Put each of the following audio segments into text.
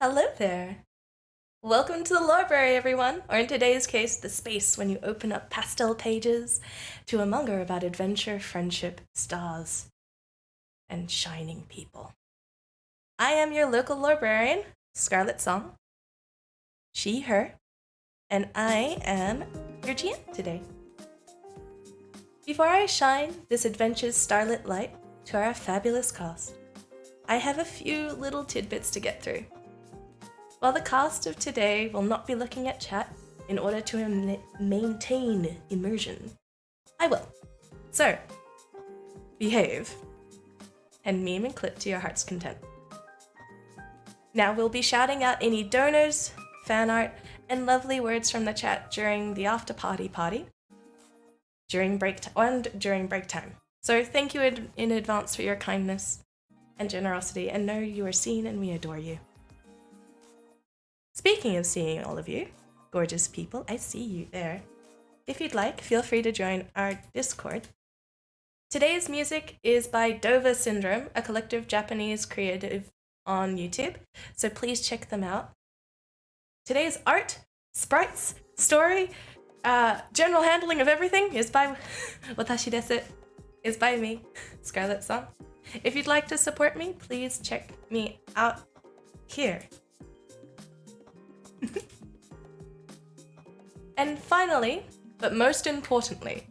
Hello there. Welcome to the library, everyone, or in today's case, the space when you open up pastel pages to a manga about adventure, friendship, stars, and shining people. I am your local librarian, Scarlet Song, she, her, and I am your GM today. Before I shine this adventure's starlit light to our fabulous cast, I have a few little tidbits to get through. While the cast of today will not be looking at chat in order to maintain immersion, I will. So, behave and meme and clip to your heart's content. Now we'll be shouting out any donors, fan art, and lovely words from the chat during the after party, during break time. So thank you in advance for your kindness and generosity, and know you are seen and we adore you. Speaking of seeing all of you, gorgeous people, I see you there. If you'd like, feel free to join our Discord. Today's music is by Dova Syndrome, a collective Japanese creative on YouTube, so please check them out. Today's art, sprites, story, general handling of everything is by Watashi desu, is by me, Scarlet Song. If you'd like to support me, please check me out here. And finally, but most importantly,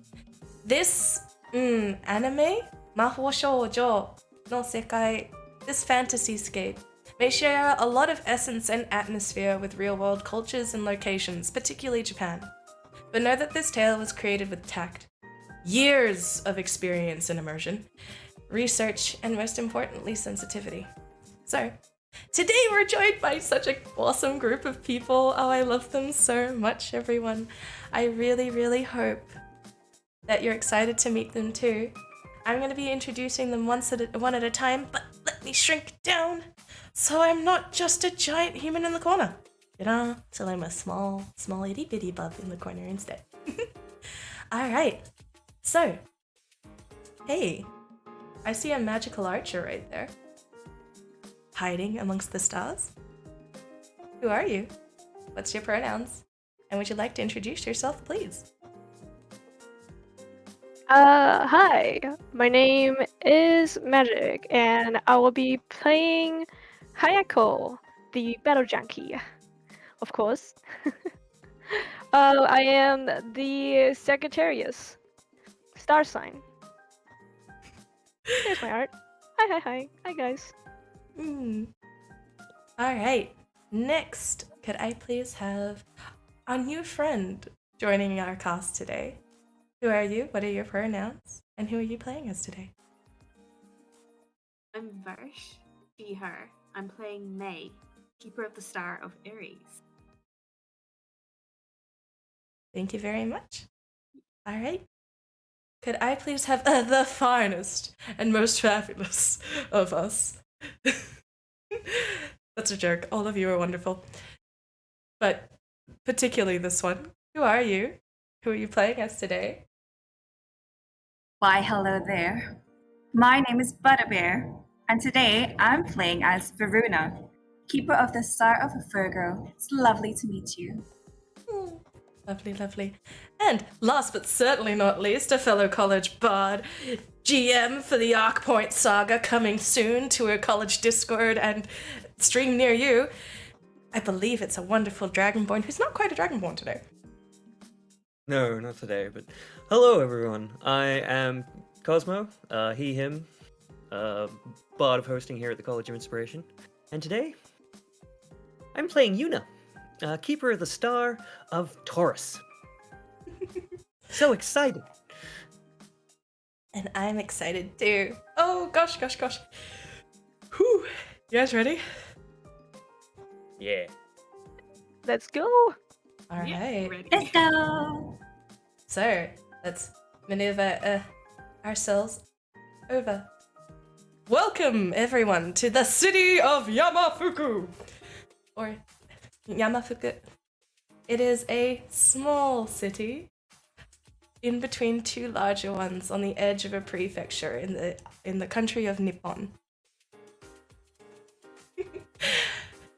this anime, Mahou Shoujo no Sekai, this fantasy-scape, may share a lot of essence and atmosphere with real-world cultures and locations, particularly Japan. But know that this tale was created with tact, years of experience and immersion, research, and most importantly, sensitivity. So, today we're joined by such an awesome group of people. Oh, I love them so much, everyone. I really, really hope that you're excited to meet them too. I'm going to be introducing them one at a time, but let me shrink down so I'm not just a giant human in the corner. Till I'm a small itty bitty bub in the corner instead. Alright, so, hey, I see a magical archer right there, hiding amongst the stars. Who are you? What's your pronouns? And would you like to introduce yourself, please? Hi, my name is Magic, and I will be playing Hayako, the Battle Junkie, of course. I am the Sagittarius star sign. There's my art. Hi, guys. Alright, next, could I please have a new friend joining our cast today? Who are you? What are your pronouns? And who are you playing as today? I'm Varsh, she, her. I'm playing May, Keeper of the Star of Aries. Thank you very much. All right. Could I please have the finest and most fabulous of us? That's a joke. All of you are wonderful. But particularly this one. Who are you? Who are you playing as today? Why, hello there. My name is ButterBear, and today I'm playing as Veruna, Keeper of the Star of Virgo. It's lovely to meet you. Lovely, lovely. And last but certainly not least, a fellow college bard, GM for the Arc Point Saga, coming soon to a college Discord and stream near you. I believe it's a wonderful Dragonborn who's not quite a Dragonborn today. No, not today, but hello everyone. I am Cosmo, he, him, bard of hosting here at the College of Inspiration. And today, I'm playing Yuna, Keeper of the Star of Taurus. So excited! And I'm excited too. Oh gosh. Whew. You guys ready? Yeah. Let's go! Alright. Yeah, ready. Let's go! So, let's maneuver ourselves over. Welcome, everyone, to the city of Yamafuku! Or Yamafuku. It is a small city in between two larger ones on the edge of a prefecture in the country of Nippon.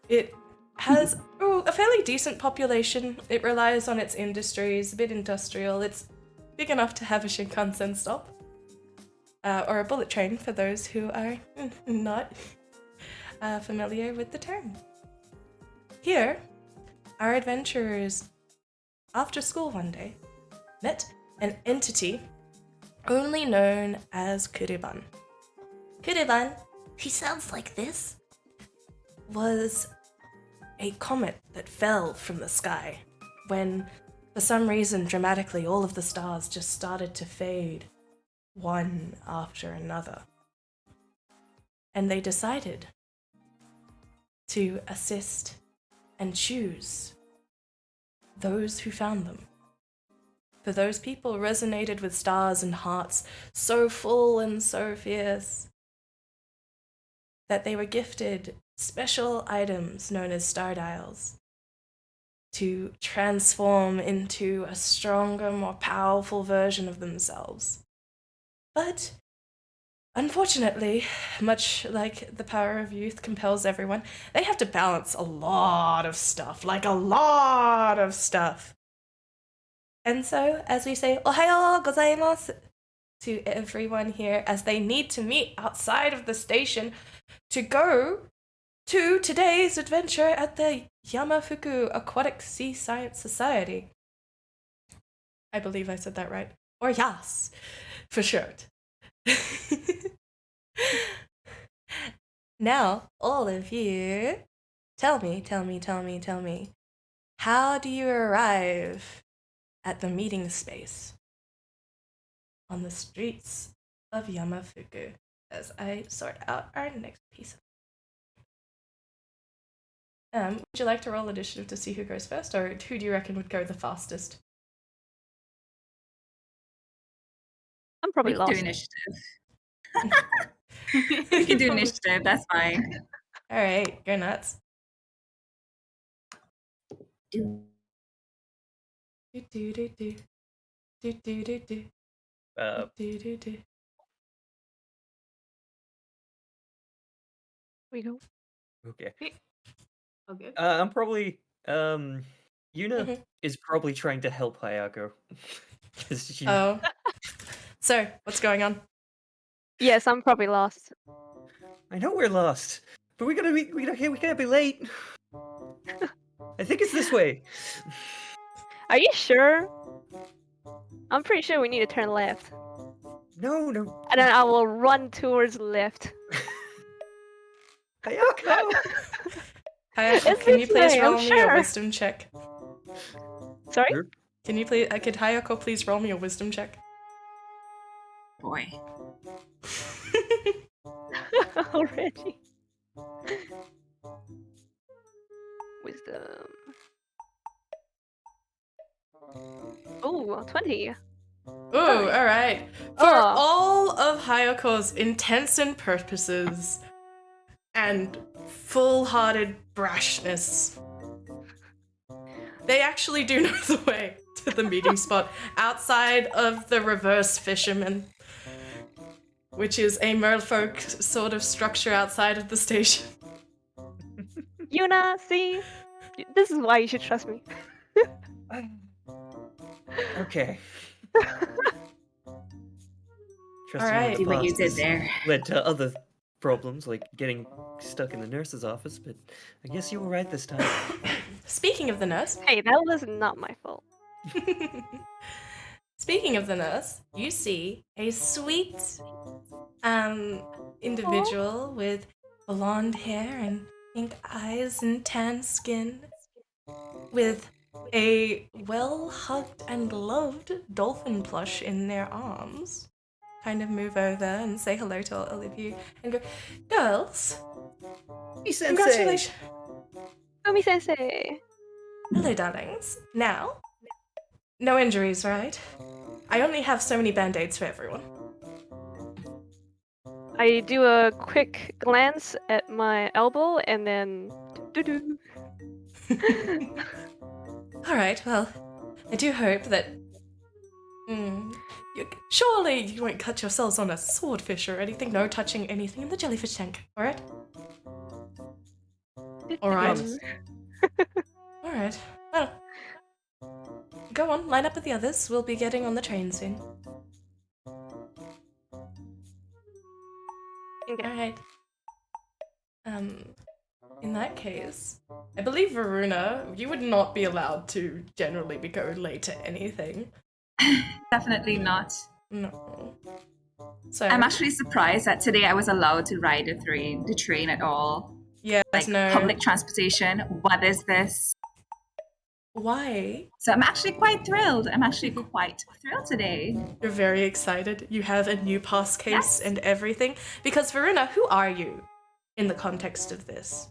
It has a fairly decent population. It relies on its industries, a bit industrial. It's big enough to have a Shinkansen stop. Or a bullet train for those who are not familiar with the term. Here, our adventurers, after school one day, met an entity only known as Kurubun. Kurubun, he sounds like this, was a comet that fell from the sky when, for some reason, dramatically, all of the stars just started to fade one after another. And they decided to assist and choose those who found them. For those people resonated with stars and hearts so full and so fierce that they were gifted special items known as star dials to transform into a stronger, more powerful version of themselves. But unfortunately, much like the power of youth compels everyone, they have to balance a lot of stuff, like a lot of stuff. And so, as we say, "Ohayo gozaimasu" to everyone here, as they need to meet outside of the station to go to today's adventure at the Yamafuku Aquatic Sea Science Society. I believe I said that right. Or YASSS, for short. Now, all of you, tell me, how do you arrive at the meeting space on the streets of Yamafuku as I sort out our next piece? Would you like to roll initiative to see who goes first, or who do you reckon would go the fastest? I'm probably We can lost. do initiative. We can do initiative, that's fine. Alright, go nuts. Do do do do do do do do do do do. We go. Okay. Okay. I'm probably Yuna Mhm. is probably trying to help Hayako. 'Cause she Oh. So, what's going on? Yes, I'm probably lost. I know we're lost, but we can't be late. I think it's this way. Are you sure? I'm pretty sure we need to turn left. No. And then I will run towards left. Hayako! Hayako, It's can you this please way, roll I'm me a sure. wisdom check? Sorry? Sure. Can you please, could Hayako please roll me a wisdom check? Boy. Already. Wisdom. Oh, 20. Ooh, alright. For Oh. all of Hayako's intents and purposes and full-hearted brashness, they actually do know the way to the meeting spot outside of the Reverse Fisherman, which is a merfolk sort of structure outside of the station. Yuna, see? This is why you should trust me. Okay. Trusting Alright. See what you boss did has there. led to other problems, like getting stuck in the nurse's office, but I guess you were right this time. Speaking of the nurse, Hey, that was not my fault. speaking of the nurse, you see a sweet individual with blonde hair and pink eyes and tan skin, with a well-hugged and loved dolphin plush in their arms, kind of move over and say hello to all of you and go, "Girls, congratulations." Omi sensei. Hello, darlings. Now, no injuries, right? I only have so many band-aids for everyone. I do a quick glance at my elbow and then doo-doo. Alright, well, I do hope that... surely you won't cut yourselves on a swordfish or anything. No touching anything in the jellyfish tank, alright? Alright. Alright. Well, go on, line up with the others. We'll be getting on the train soon. Okay. Alright. In that case, I believe Veruna, you would not be allowed to generally be go late to anything. Definitely not. No. So I'm actually surprised that today I was allowed to ride the train at all. yes, Like no. public transportation. What is this? Why? So I'm actually quite thrilled. I'm actually quite thrilled today. You're very excited. You have a new pass case Yes. and everything. Because Veruna, who are you in the context of this?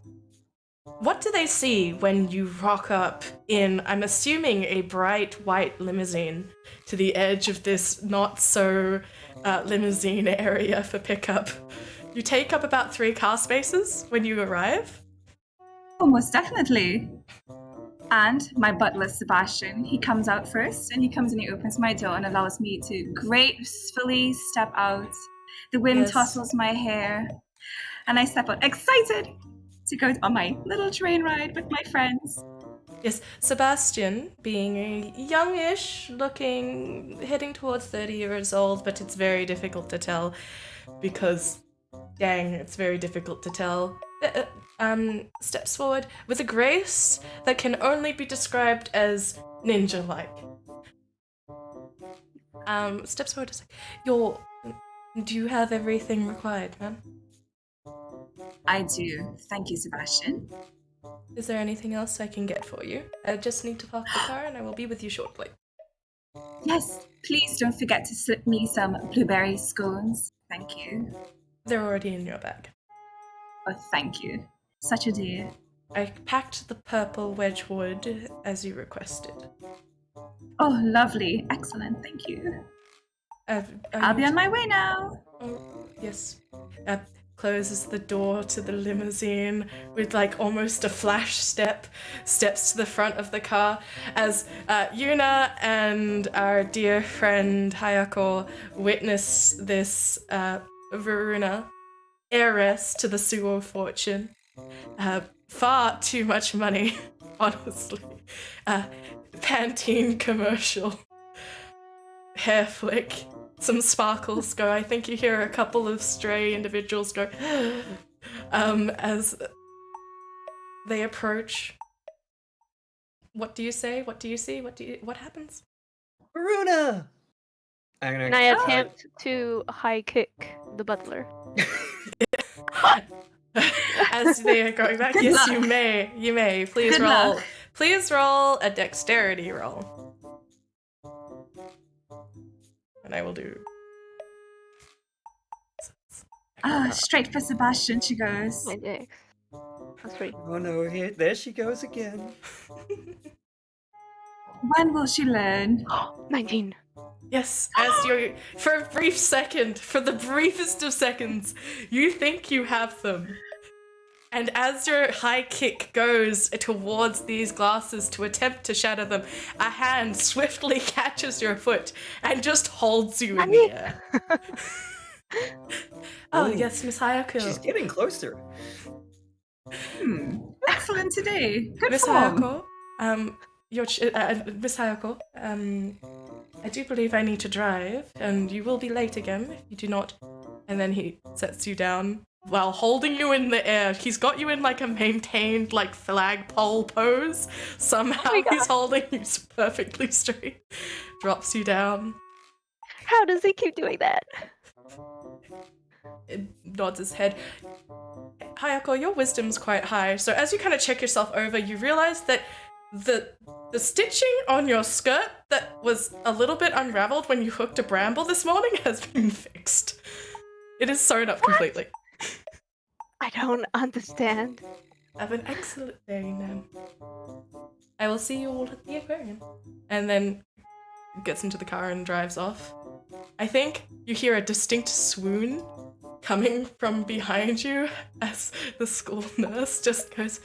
What do they see when you rock up in, I'm assuming, a bright white limousine to the edge of this not so limousine area for pickup? You take up about 3 car spaces when you arrive. Oh, most definitely. And my butler, Sebastian, he comes out first, and he comes and he opens my door and allows me to gracefully step out. The wind Yes. tousles my hair, and I step out excited to go on my little train ride with my friends. Yes, Sebastian, being a youngish looking, heading towards 30 years old, but it's very difficult to tell because, dang, it's very difficult to tell. Steps forward with a grace that can only be described as ninja-like. Steps forward is like, do you have everything required, ma'am? I do. Thank you, Sebastian. Is there anything else I can get for you? I just need to park the car and I will be with you shortly. Yes, please don't forget to slip me some blueberry scones. Thank you. They're already in your bag. Oh, thank you. Such a dear. I packed the purple Wedgwood as you requested. Oh, lovely. Excellent. Thank you. I'll be on my way now. Oh, yes. Closes the door to the limousine with like almost a flash steps to the front of the car as Yuna and our dear friend Hayako witness this Veruna, heiress to the Suo fortune. Far too much money, honestly. Pantene commercial. Hair flick. Some sparkles go. I think you hear a couple of stray individuals go as they approach. What do you say? What do you see? What happens? Veruna! I'm gonna, And I attempt to high kick the butler. As they are going back, Good yes, luck. you may. Please Good roll. luck. Please roll a dexterity roll. And I will do. Straight for Sebastian she goes. My dex. That's 3. Oh no, there she goes again. When will she learn? 19. Yes, as you, for a brief second, for the briefest of seconds, you think you have them. And as your high kick goes towards these glasses to attempt to shatter them, a hand swiftly catches your foot and just holds you in the air. Oh, Ooh. yes, Miss Hayako. She's getting closer. Excellent today. Good Miss form. Hayako, Miss Hayako, I do believe I need to drive, and you will be late again if you do not. And then he sets you down while holding you in the air. He's got you in like a maintained like flagpole pose. Somehow Oh my he's God. holding you perfectly straight. Drops you down. How does he keep doing that? It nods his head. Hayako, your wisdom's quite high, so as you kind of check yourself over, you realize that the stitching on your skirt that was a little bit unraveled when you hooked a bramble this morning has been fixed. It is sewn up completely. I don't understand. Have an excellent day, ma'am. I will see you all at the aquarium. And then gets into the car and drives off. I think you hear a distinct swoon coming from behind you as the school nurse just goes,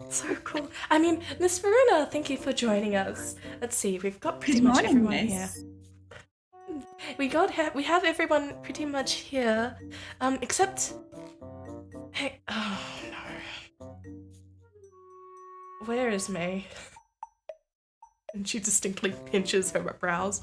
so cool. I mean, Miss Veruna, thank you for joining us. Let's see, we've got pretty Good much morning, everyone miss. here. We have everyone pretty much here, except, hey, oh no. where is May? And she distinctly pinches her brows.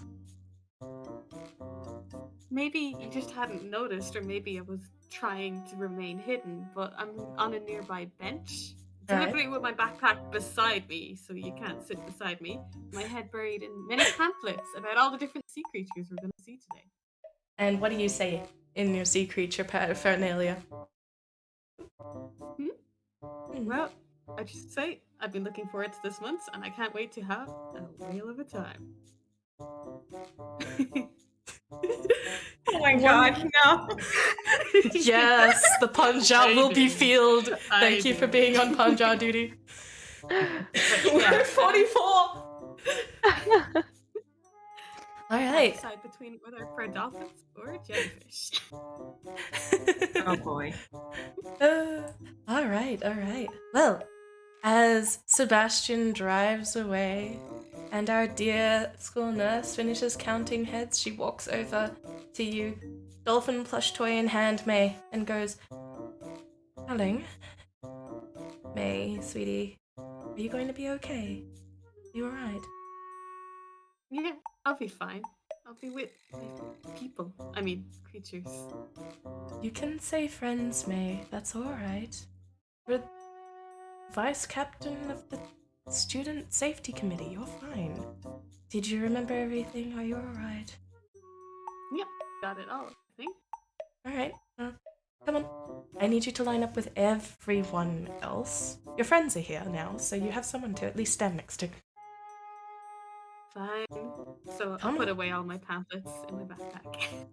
Maybe you just hadn't noticed, or maybe I was trying to remain hidden, but I'm on a nearby bench, Right. deliberately with my backpack beside me, so you can't sit beside me. My head buried in many pamphlets about all the different sea creatures we're going to see today. And what do you say in your sea creature paraphernalia? Well, I just say I've been looking forward to this month, and I can't wait to have a whale of a time. Oh my god, no. Yes, the Punjab will be filled. Thank you for being on Punjab duty. We're 44! Alright. Decide between whether for dolphins or jellyfish. Oh boy. Alright. Well, as Sebastian drives away and our dear school nurse finishes counting heads, she walks over to you, dolphin plush toy in hand, May, and goes, "Darling, May, sweetie, are you going to be okay? You alright?" Yeah, I'll be fine. I'll be with people. I mean, creatures. You can say friends, May. That's alright. You're vice captain of the student safety committee. You're fine. Did you remember everything? Are you alright? Yep, got it all, I think. Alright, come on. I need you to line up with everyone else. Your friends are here now, so you have someone to at least stand next to. Fine. So I'll put away all my pamphlets in my backpack.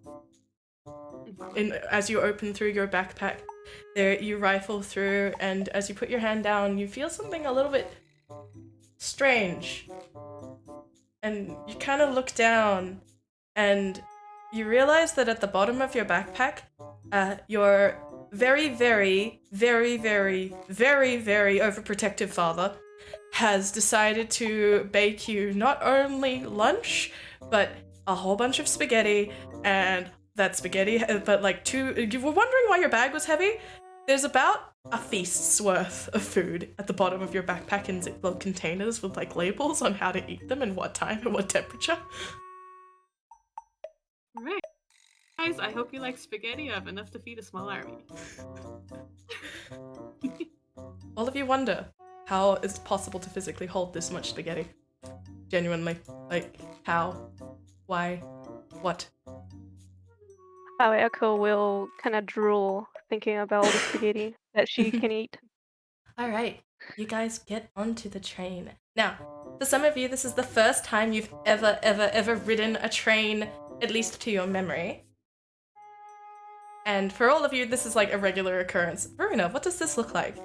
As you open through your backpack, there you rifle through, and as you put your hand down, you feel something a little bit strange. And you kind of look down, and you realize that at the bottom of your backpack, your very, very, very, very, very, very overprotective father has decided to bake you not only lunch, but a whole bunch of spaghetti, and that spaghetti, but like you were wondering why your bag was heavy? There's about a feast's worth of food at the bottom of your backpack in Ziploc containers with like labels on how to eat them and what time and what temperature. Right. Guys, I hope you like spaghetti. I have enough to feed a small army. All of you wonder how it's possible to physically hold this much spaghetti. Genuinely. Like, how? Why? What? Ayako will kind of drool thinking about all the spaghetti that she can eat. Alright, you guys get onto the train. Now, for some of you, this is the first time you've ever ridden a train, at least to your memory. And for all of you, this is like a regular occurrence. Veruna, what does this look like?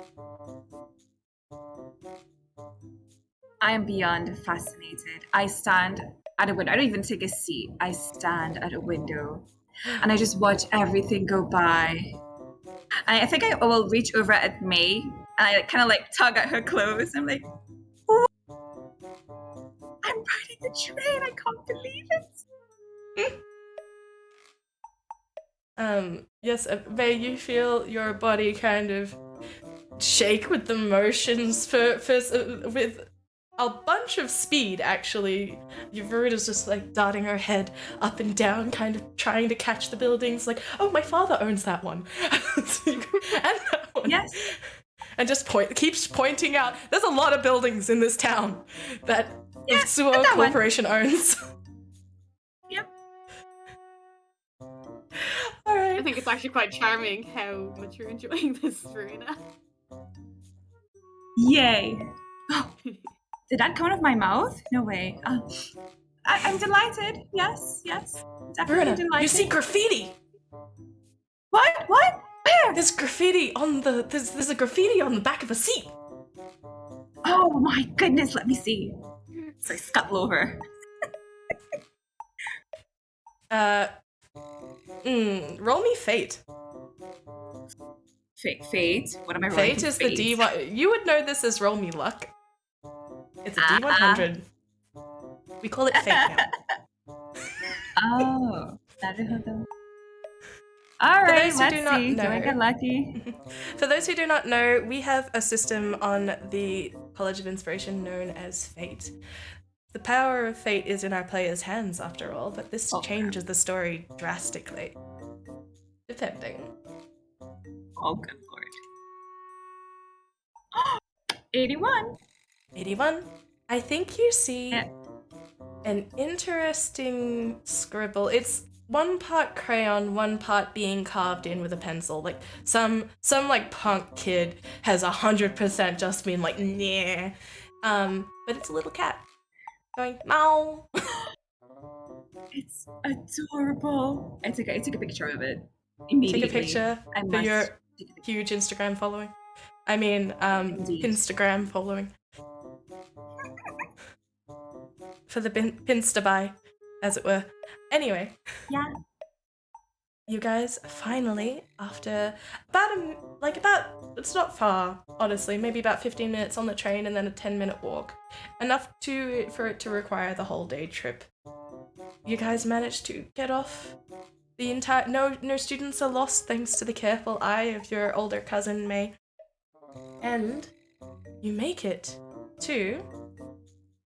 I am beyond fascinated. I stand at a window. I don't even take a seat. I stand at a window and I just watch everything go by. And I think I will reach over at May and I kind of like tug at her clothes. I'm like, oh, I'm riding a train. I can't believe it. Yes, May, you feel your body kind of shake with the motions with a bunch of speed, actually. Veruna's just like darting her head up and down, kind of trying to catch the buildings, like, oh, my father owns that one. And that one. Yes. And just keeps pointing out, there's a lot of buildings in this town that the Suo Corporation owns. Yep. Alright. I think it's actually quite charming how much you're enjoying this, Veruna. Yay. Did that come out of my mouth? No way. I'm delighted. Yes. Definitely Veruna, delighted. you see graffiti! What? Where? There's graffiti on the there's a graffiti on the back of a seat. Oh my goodness, let me see. So I scuttle over. Roll me fate. Fate? What am I rolling? Fate is the D1. You would know this as roll me luck. It's a D100. We call it fate now. Oh, all right, those who let's do not see. know- Do I get lucky? For those who do not know, we have a system on the College of Inspiration known as fate. The power of fate is in our players' hands, after all, but this changes the story drastically. Depending. Oh, good lord. 81. 81. I think you see an interesting scribble. It's one part crayon, one part being carved in with a pencil. Like some like punk kid has 100% just been like, nah. But it's a little cat going meow. It's adorable. I took a picture of it immediately. Take a picture I for must your take a picture. huge Instagram following. I mean, Indeed. Instagram following. For the Pinsta buy, as it were. Anyway. Yeah. You guys finally, after it's not far, honestly, maybe about 15 minutes on the train and then a 10-minute walk. Enough for it to require the whole day trip. You guys managed to get off the entire no students are lost thanks to the careful eye of your older cousin May. And you make it to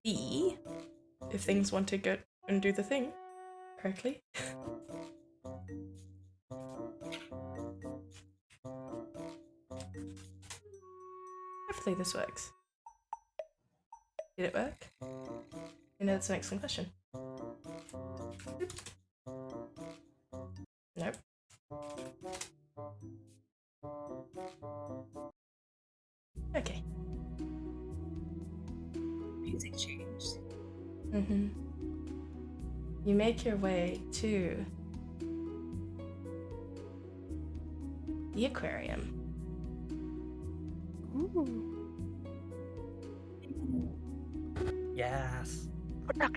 the, if things want to go and do the thing correctly. Hopefully this works. Did it work? You know, that's an excellent question. Oop. Nope. Okay. Music changed. Mm-hmm. You make your way to the aquarium. Ooh. Yes.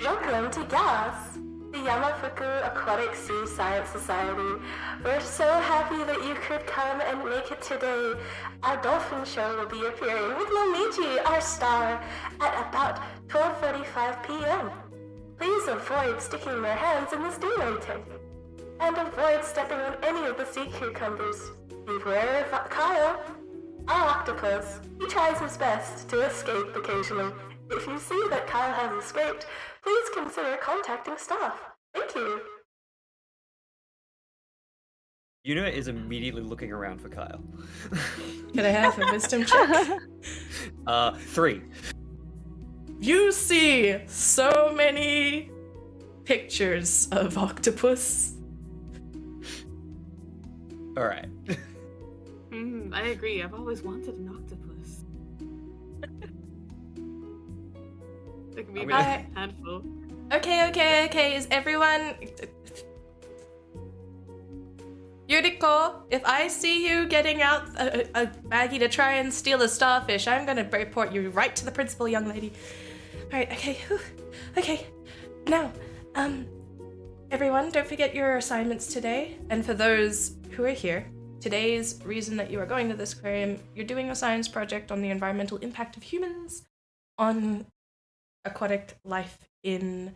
Welcome to YASSS, the Yamafuku Aquatic Sea Science Society. We're so happy that you could come and make it today. Our dolphin show will be appearing with Momiji, our star, at about 12:45 p.m. Please avoid sticking your hands in the stingray tank. And avoid stepping on any of the sea cucumbers. Beware of Kyle, our octopus. He tries his best to escape occasionally. If you see that Kyle has escaped, please consider contacting staff. Thank you. Yuna is immediately looking around for Kyle. Can I have a wisdom check? 3. You see so many pictures of octopus. Alright. I agree. I've always wanted an octopus. It can be a I- handful. Okay. Is everyone... Yuriko, if I see you getting out a baggie to try and steal a starfish, I'm gonna report you right to the principal, young lady. Alright, okay. Whew. Okay. Now, everyone, don't forget your assignments today. And for those who are here, today's reason that you are going to this aquarium, you're doing a science project on the environmental impact of humans on aquatic life in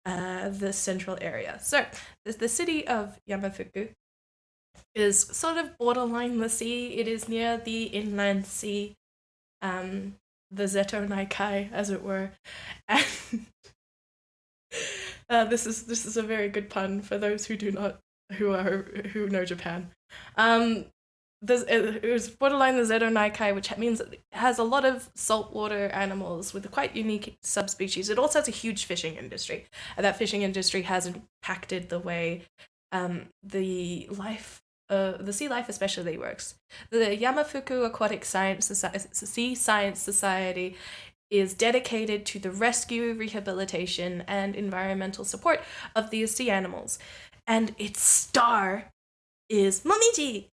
the central area. So, the city of Yamafuku is sort of borderline the sea. It is near the inland sea, the Zeto Naikai, as it were. And this is a very good pun for those who who know Japan. It was borderline the Zeto Naikai, which means it has a lot of saltwater animals with a quite unique subspecies. It also has a huge fishing industry, and that fishing industry has impacted the way the sea life especially works. The Yamafuku Aquatic Sea Science Society is dedicated to the rescue, rehabilitation, and environmental support of these sea animals. And its star is Momiji,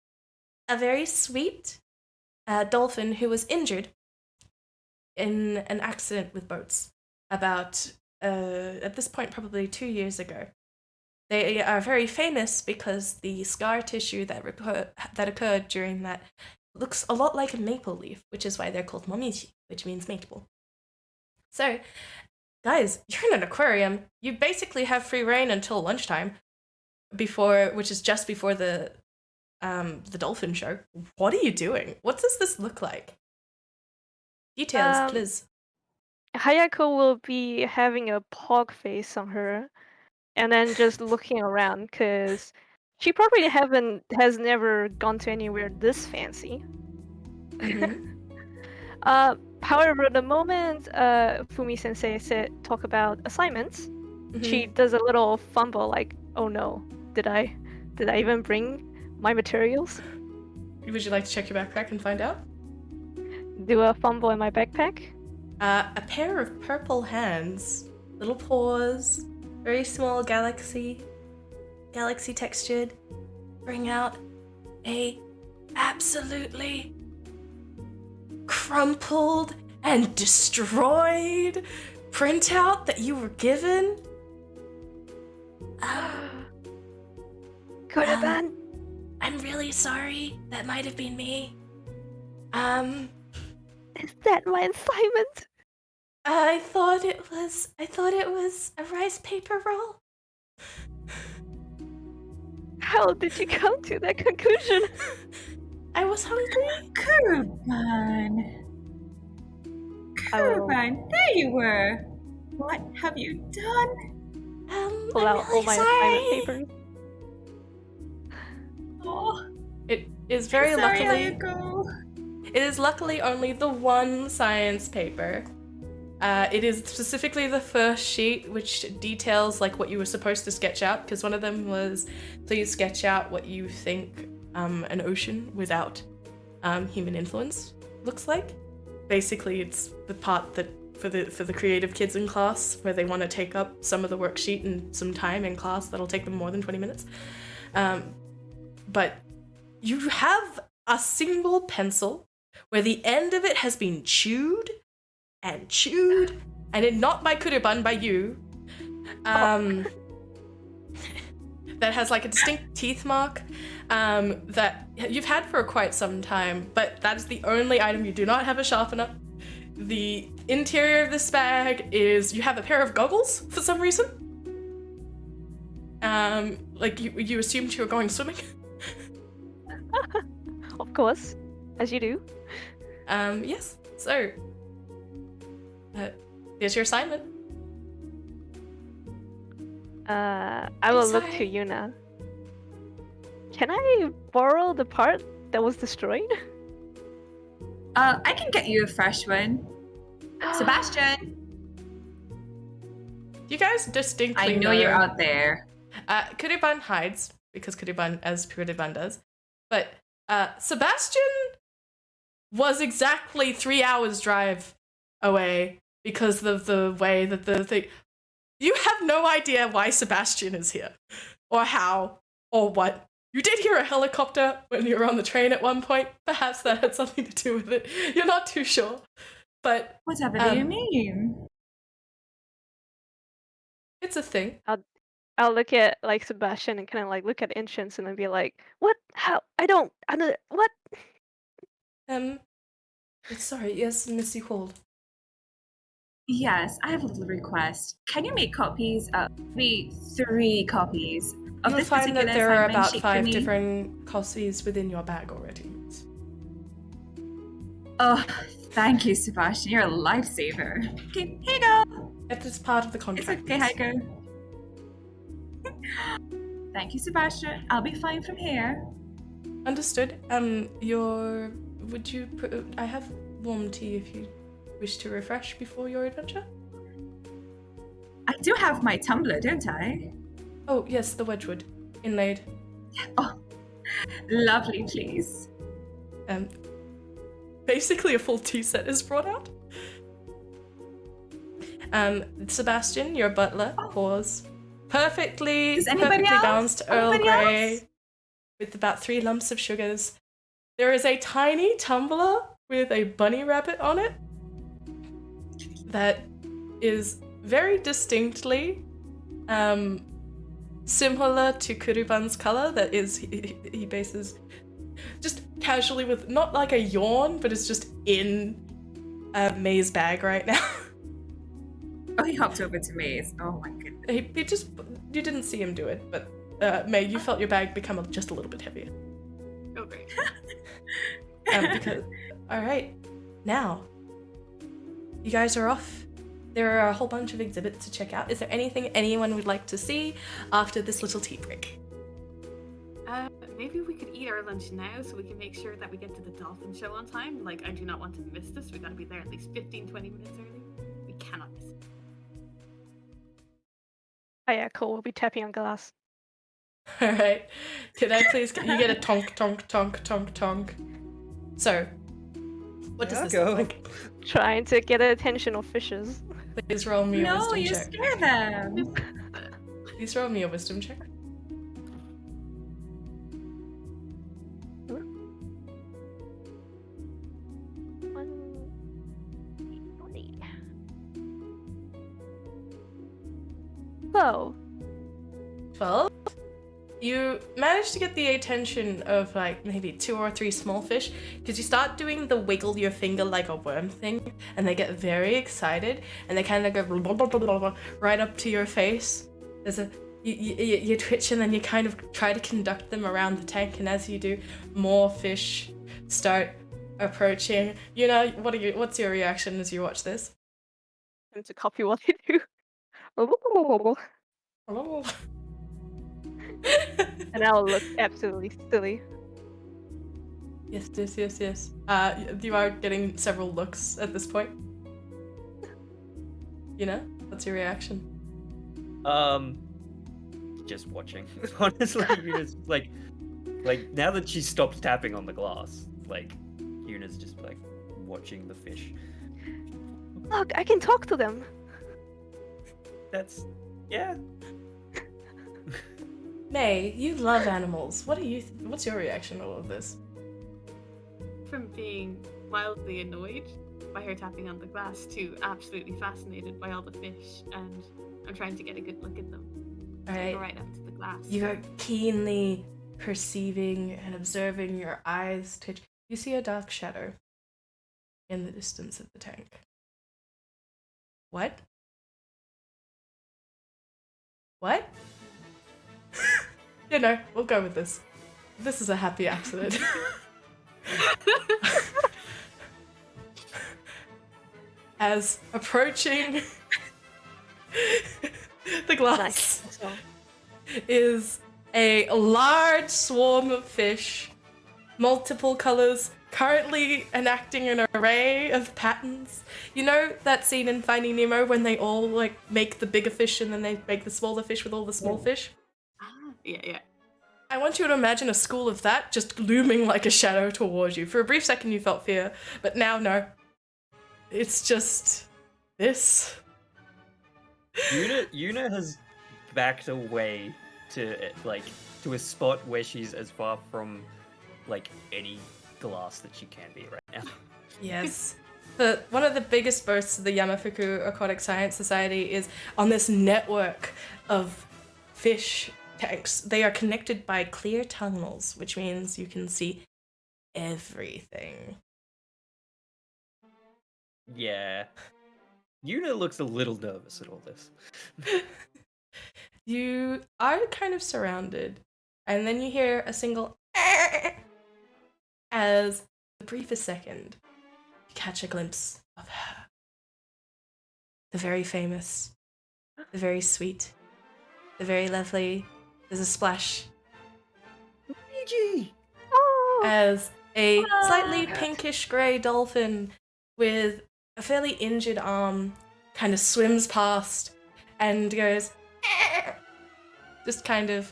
a very sweet dolphin who was injured in an accident with boats about, at this point, probably 2 years ago. They are very famous because the scar tissue that occurred during that looks a lot like a maple leaf, which is why they're called Momiji, which means maple. So, guys, you're in an aquarium. You basically have free reign until lunchtime, which is just before the dolphin show. What are you doing? What does this look like? Details, please. Hayako will be having a pog face on her, and then just looking around because she probably has never gone to anywhere this fancy. Mhm. However, the moment Fumi Sensei talk about assignments, she Mhm. does a little fumble, like, "Oh no, did I even bring my materials?" Would you like to check your backpack and find out? Do a fumble in my backpack. A pair of purple hands, little paws, very small galaxy textured, bring out a absolutely crumpled and destroyed printout that you were given. Kurubun, I'm really sorry. That might have been me. is that my assignment? I thought it was a rice paper roll. How did you come to that conclusion? I was hungry. Kurubun. I will Kurubun, there you were. What have you done? pull I'm out all really my sorry. assignment papers. Oh, It is very sorry, luckily. Hayako. It is luckily only the one science paper. It is specifically the first sheet, which details like what you were supposed to sketch out, because one of them was, please sketch out what you think an ocean without human influence looks like. Basically, it's the part that for the creative kids in class where they want to take up some of the worksheet and some time in class that'll take them more than 20 minutes. But you have a single pencil where the end of it has been chewed, and it not by Kurubun, by you. That has like a distinct teeth mark that you've had for quite some time, but that is the only item you do not have a sharpener. The interior of this bag is you have a pair of goggles for some reason. Like you assumed you were going swimming. Of course, as you do. Yes. So, here's your assignment. I will look to sorry. Yuna. Can I borrow the part that was destroyed? I can get you a fresh one. Sebastian, You guys distinctly I know you're out there. Kurubun hides, because Kurubun, as Kurubun does. But Sebastian was exactly 3 hours drive away because of the way that the thing... You have no idea why Sebastian is here, or how, or what. You did hear a helicopter when you were on the train at one point. Perhaps that had something to do with it. You're not too sure. But Whatever do you mean? it's a thing. I'll look at like Sebastian and kind of like look at entrance and then be like, "What? How? I don't. What?" Sorry, yes, Miss, you called. Yes, I have a little request. Can you make copies of three copies of You'll this find particular that there are assignment about sheet 5 for me? different copies within your bag already. Oh, thank you, Sebastian. You're a lifesaver. Okay, here you go. That is part of the It's contract. okay, Heiko. Thank you, Sebastian. I'll be fine from here. Understood. I have warm tea if you wish to refresh before your adventure. I do have my tumbler, don't I? Oh, yes, the Wedgwood. Inlaid. Oh, lovely, please. Basically a full tea set is brought out. Sebastian, your butler, pours perfectly Does anybody else? balanced Earl Anybody Grey else? with about 3 lumps of sugars. There is a tiny tumbler with a bunny rabbit on it that is very distinctly similar to Kurubun's color. That is, he bases just casually with not like a yawn, but it's just in May's bag right now. Oh, he hopped over to Maze. Oh my goodness. He just, you didn't see him do it, but May, you felt your bag become just a little bit heavier. Oh, great. Because, all right, now you guys are off. There are a whole bunch of exhibits to check out. Is there anything anyone would like to see after this little tea break? Maybe we could eat our lunch now so we can make sure that we get to the dolphin show on time. Like, I do not want to miss this. We gotta be there at least 15, 20 minutes early. We cannot miss it. Oh yeah, cool. We'll be tapping on glass. All right. Can I please? You get a tonk, tonk, tonk, tonk, tonk. So, what does Yeah, this go. look like? Trying to get the attention of fishes. Please roll me a No, wisdom you check. scare them. Please roll me a wisdom check. Whoa. 12. You manage to get the attention of like maybe 2 or 3 small fish because you start doing the wiggle your finger like a worm thing, and they get very excited and they kind of go blah, blah, blah, blah, blah, right up to your face. There's a you twitch and then you kind of try to conduct them around the tank, and as you do, more fish start approaching. You know, what's your reaction as you watch this? And to copy what they do. Oh. And I'll look absolutely silly. Yes. You are getting several looks at this point. You know? What's your reaction? Just watching. Honestly, Yuna's like now that she's stopped tapping on the glass, like Yuna's just like watching the fish. Look, I can talk to them. That's yeah. May, you love animals. What's your reaction to all of this? From being wildly annoyed by her tapping on the glass to absolutely fascinated by all the fish, and I'm trying to get a good look at them. So I go right up to the glass. You are keenly perceiving and observing, your eyes twitch. You see a dark shadow in the distance of the tank. What? What? You know, we'll go with this. This is a happy accident. As approaching the glass Nice. So, is a large swarm of fish, multiple colors, currently enacting an array of patterns. You know that scene in Finding Nemo when they all like make the bigger fish and then they make the smaller fish with all the small fish? Yeah. I want you to imagine a school of that just looming like a shadow towards you. For a brief second you felt fear, but now no. It's just this. Yuna has backed away to a spot where she's as far from like any glass that she can be right now. Yes. One of the biggest boasts of the Yamafuku Aquatic Science Society is on this network of fish tanks. They are connected by clear tunnels, which means you can see everything. Yeah. Yuna looks a little nervous at all this. You are kind of surrounded, and then you hear a single as the briefest second you catch a glimpse of her. The very famous, the very sweet, the very lovely. There's a splash Fiji! oh, as a slightly pinkish grey dolphin with a fairly injured arm kind of swims past and goes just kind of,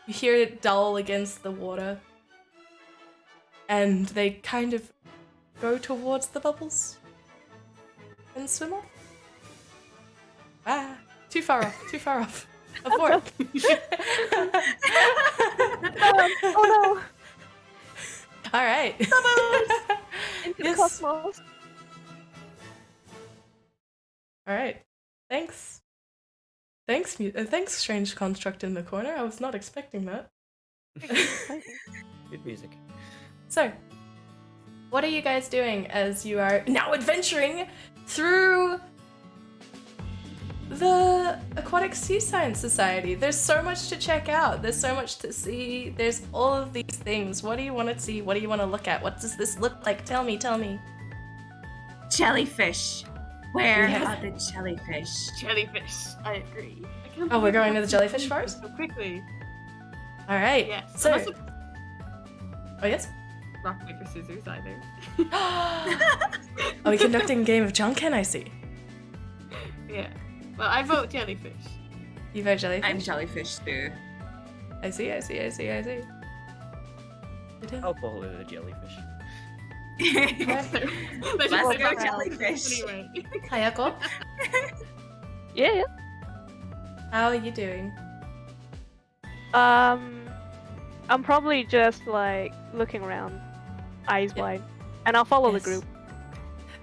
you hear it dull against the water, and they kind of go towards the bubbles and swim off. Too far off. Abort. oh no! All right. Into Yes. the cosmos. All right. Thanks, strange construct in the corner. I was not expecting that. Good music. So, what are you guys doing as you are now adventuring through the Aquatic Sea Science Society? There's so much to check out. There's so much to see. There's all of these things. What do you want to see? What do you want to look at? What does this look like? Tell me. Jellyfish. Where Yes. are the jellyfish? Jellyfish. I agree. I can't Oh, we're believe going we to the got jellyfish so forest? So quickly. All right. Yes. So, Unless it's oh yes. rock, paper, scissors either. Are we conducting a game of Junkin? I see. Yeah. Well, I vote jellyfish. You vote jellyfish. I'm jellyfish too. I see. I'll follow the jellyfish. Let's Let's go go back jellyfish. anyway. Hayako, Yeah. how are you doing? I'm probably just like looking around, eyes Yeah. wide, and I'll follow Yes. the group,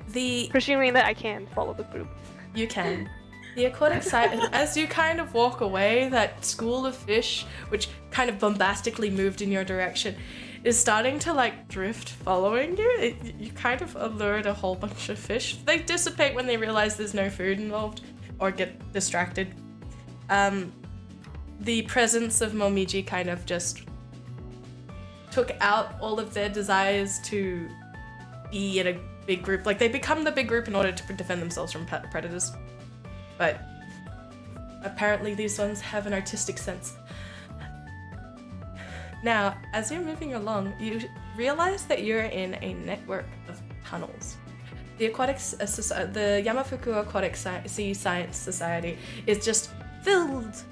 The presuming that I can follow the group. You can. The aquatic side, as you kind of walk away, that school of fish, which kind of bombastically moved in your direction, is starting to like drift following you. You kind of allured a whole bunch of fish. They dissipate when they realize there's no food involved or get distracted. The presence of Momiji kind of just took out all of their desires to be in a big group. Like, they become the big group in order to defend themselves from predators. But apparently these ones have an artistic sense. Now, as you're moving along, you realize that you're in a network of tunnels. The the Yamafuku Aquatic Sea Science Society is just filled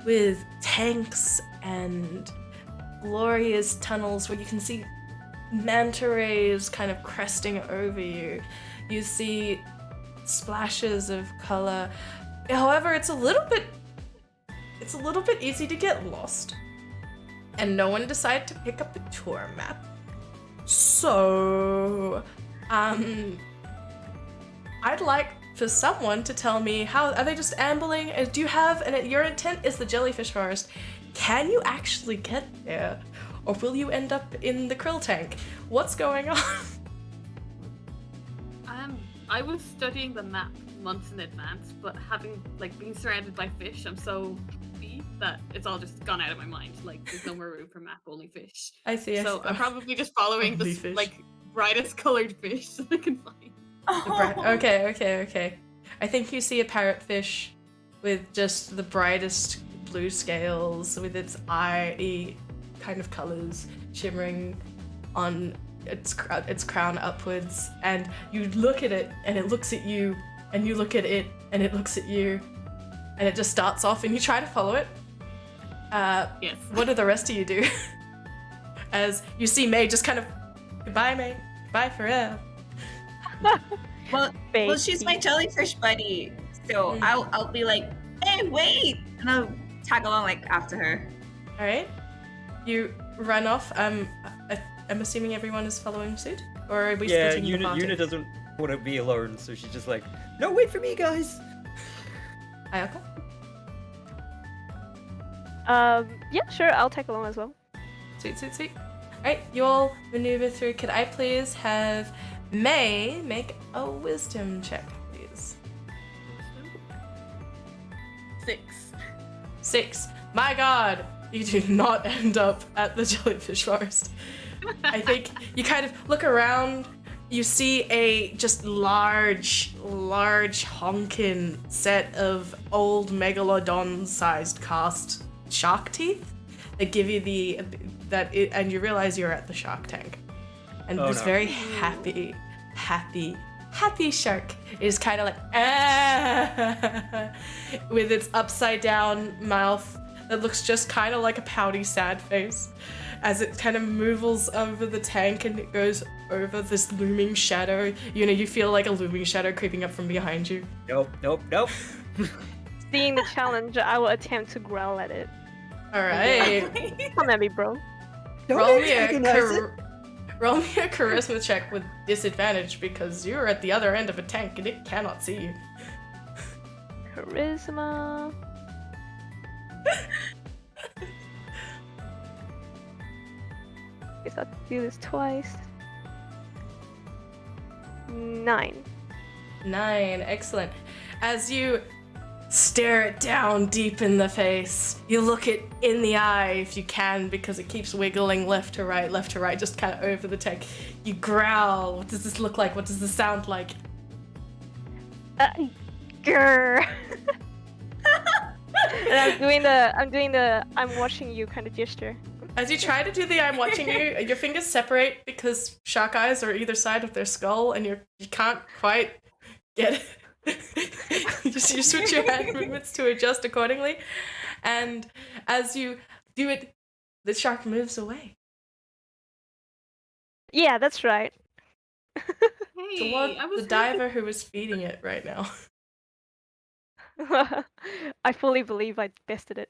with tanks and glorious tunnels where you can see manta rays kind of cresting over you. You see splashes of color. However, it's a little bit easy to get lost. And no one decided to pick up a tour map. So, I'd like for someone to tell me, how are they just ambling? Do you have, and your intent is the jellyfish forest. Can you actually get there? Or will you end up in the krill tank? What's going on? I was studying the map months in advance, but having being surrounded by fish, I'm so happy that it's all just gone out of my mind. Like, there's no more room for map, only fish. I see. So I'm probably just following Only the fish. brightest colored fish that I can find. Okay. I think you see a parrotfish with just the brightest blue scales, with its eye kind of colors shimmering on its crown upwards, and you look at it and it looks at you, and you look at it and it looks at you, and it just starts off and you try to follow it. Yes. What do the rest of you do? As you see May just kind of, goodbye May, bye forever. Well, she's my jellyfish buddy, so I'll be like, hey, wait, and I'll tag along after her. All right, you run off. I'm assuming everyone is following suit, or are we splitting the party? Yuna doesn't want to be alone, so she's just like, no, wait for me, guys. Ayako? Yeah, sure, I'll tag along as well. Sweet. Alright, you all maneuver through. Could I please have May make a wisdom check, please? 6. My god, you do not end up at the jellyfish forest. I think you kind of look around, you see a just large honkin' set of old megalodon-sized cast shark teeth that give you and you realize you're at the shark tank. And this very happy shark is kind of like, with its upside down mouth that looks just kind of like a pouty sad face as it kind of moves over the tank and it goes over this looming shadow. You feel like a looming shadow creeping up from behind you. Nope. Seeing the challenge, I will attempt to growl at it. Alright. Come at me, bro. Roll me a charisma check with disadvantage because you're at the other end of a tank and it cannot see you. Charisma. Guess I'll do this twice. 9. 9, excellent. As you stare it down deep in the face, you look it in the eye if you can, because it keeps wiggling left to right, just kind of over the tank. You growl. What does this look like? What does this sound like? Grr. And I'm doing the I'm watching you kind of gesture. As you try to do the I'm watching you, your fingers separate because shark eyes are either side of their skull and you can't quite get it. you switch your hand movements to adjust accordingly. And as you do it, the shark moves away. Yeah, that's right. Hey, Toward I was the diver who was feeding it right now. I fully believe I bested it.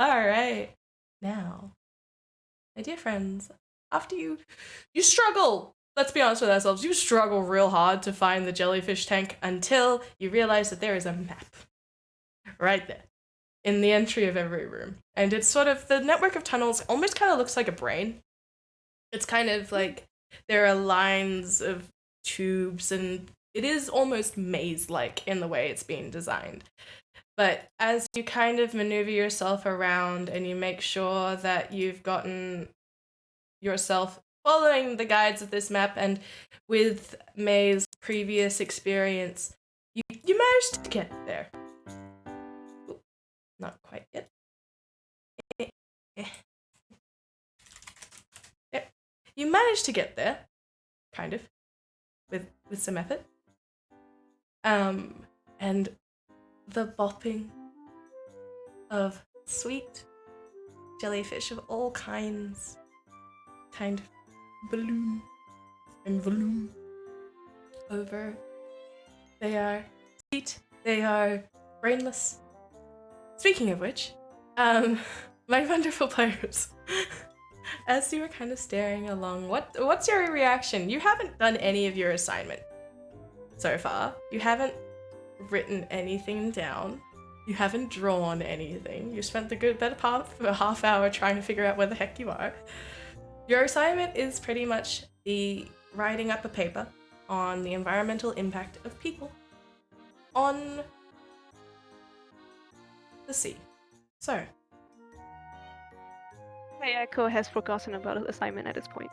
Alright. Now, my dear friends, after you struggle, let's be honest with ourselves, you struggle real hard to find the jellyfish tank until you realize that there is a map right there in the entry of every room. And it's sort of, the network of tunnels almost kind of looks like a brain. It's kind of like there are lines of tubes and it is almost maze-like in the way it's being designed. But as you kind of maneuver yourself around and you make sure that you've gotten yourself following the guides of this map and with May's previous experience, you managed to get there. Ooh, not quite yet. Yep. You managed to get there, kind of, with some effort. And the bopping of sweet jellyfish of all kinds kind of balloon and volume over. They are sweet, they are brainless. Speaking of which, my wonderful players, as you were kind of staring along, what's your reaction? You haven't done any of your assignment so far. You haven't written anything down. You haven't drawn anything. You spent the better part of a half hour trying to figure out where the heck you are. Your assignment is pretty much the writing up a paper on the environmental impact of people on the sea. So, Ayako has forgotten about the assignment at this point.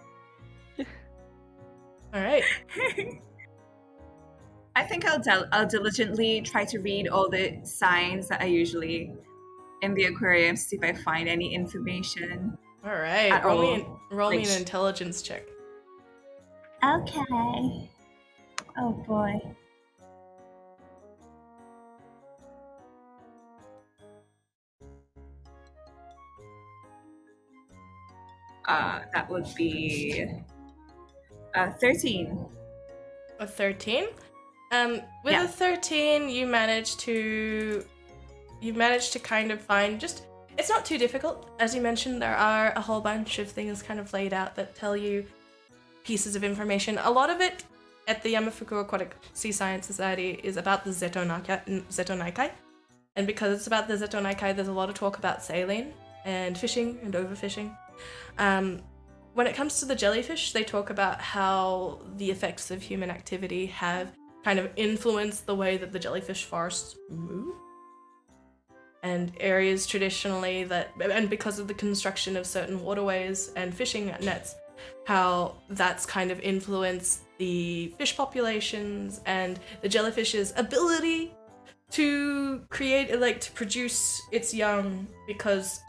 all right. I think I'll diligently try to read all the signs that I usually in the aquarium to see if I find any information. All right. At Roll all. me an intelligence check. Okay. Oh boy. That would be 13. A 13. With Yeah. a 13, you manage to kind of find just. It's not too difficult. As you mentioned, there are a whole bunch of things kind of laid out that tell you pieces of information. A lot of it at the Yamafuku Aquatic Sea Science Society is about the Zetonaikai. And because it's about the Zetonaikai, there's a lot of talk about saline and fishing and overfishing. When it comes to the jellyfish, they talk about how the effects of human activity have kind of influenced the way that the jellyfish forests move. And areas traditionally and because of the construction of certain waterways and fishing nets, how that's kind of influenced the fish populations and the jellyfish's ability to to produce its young, because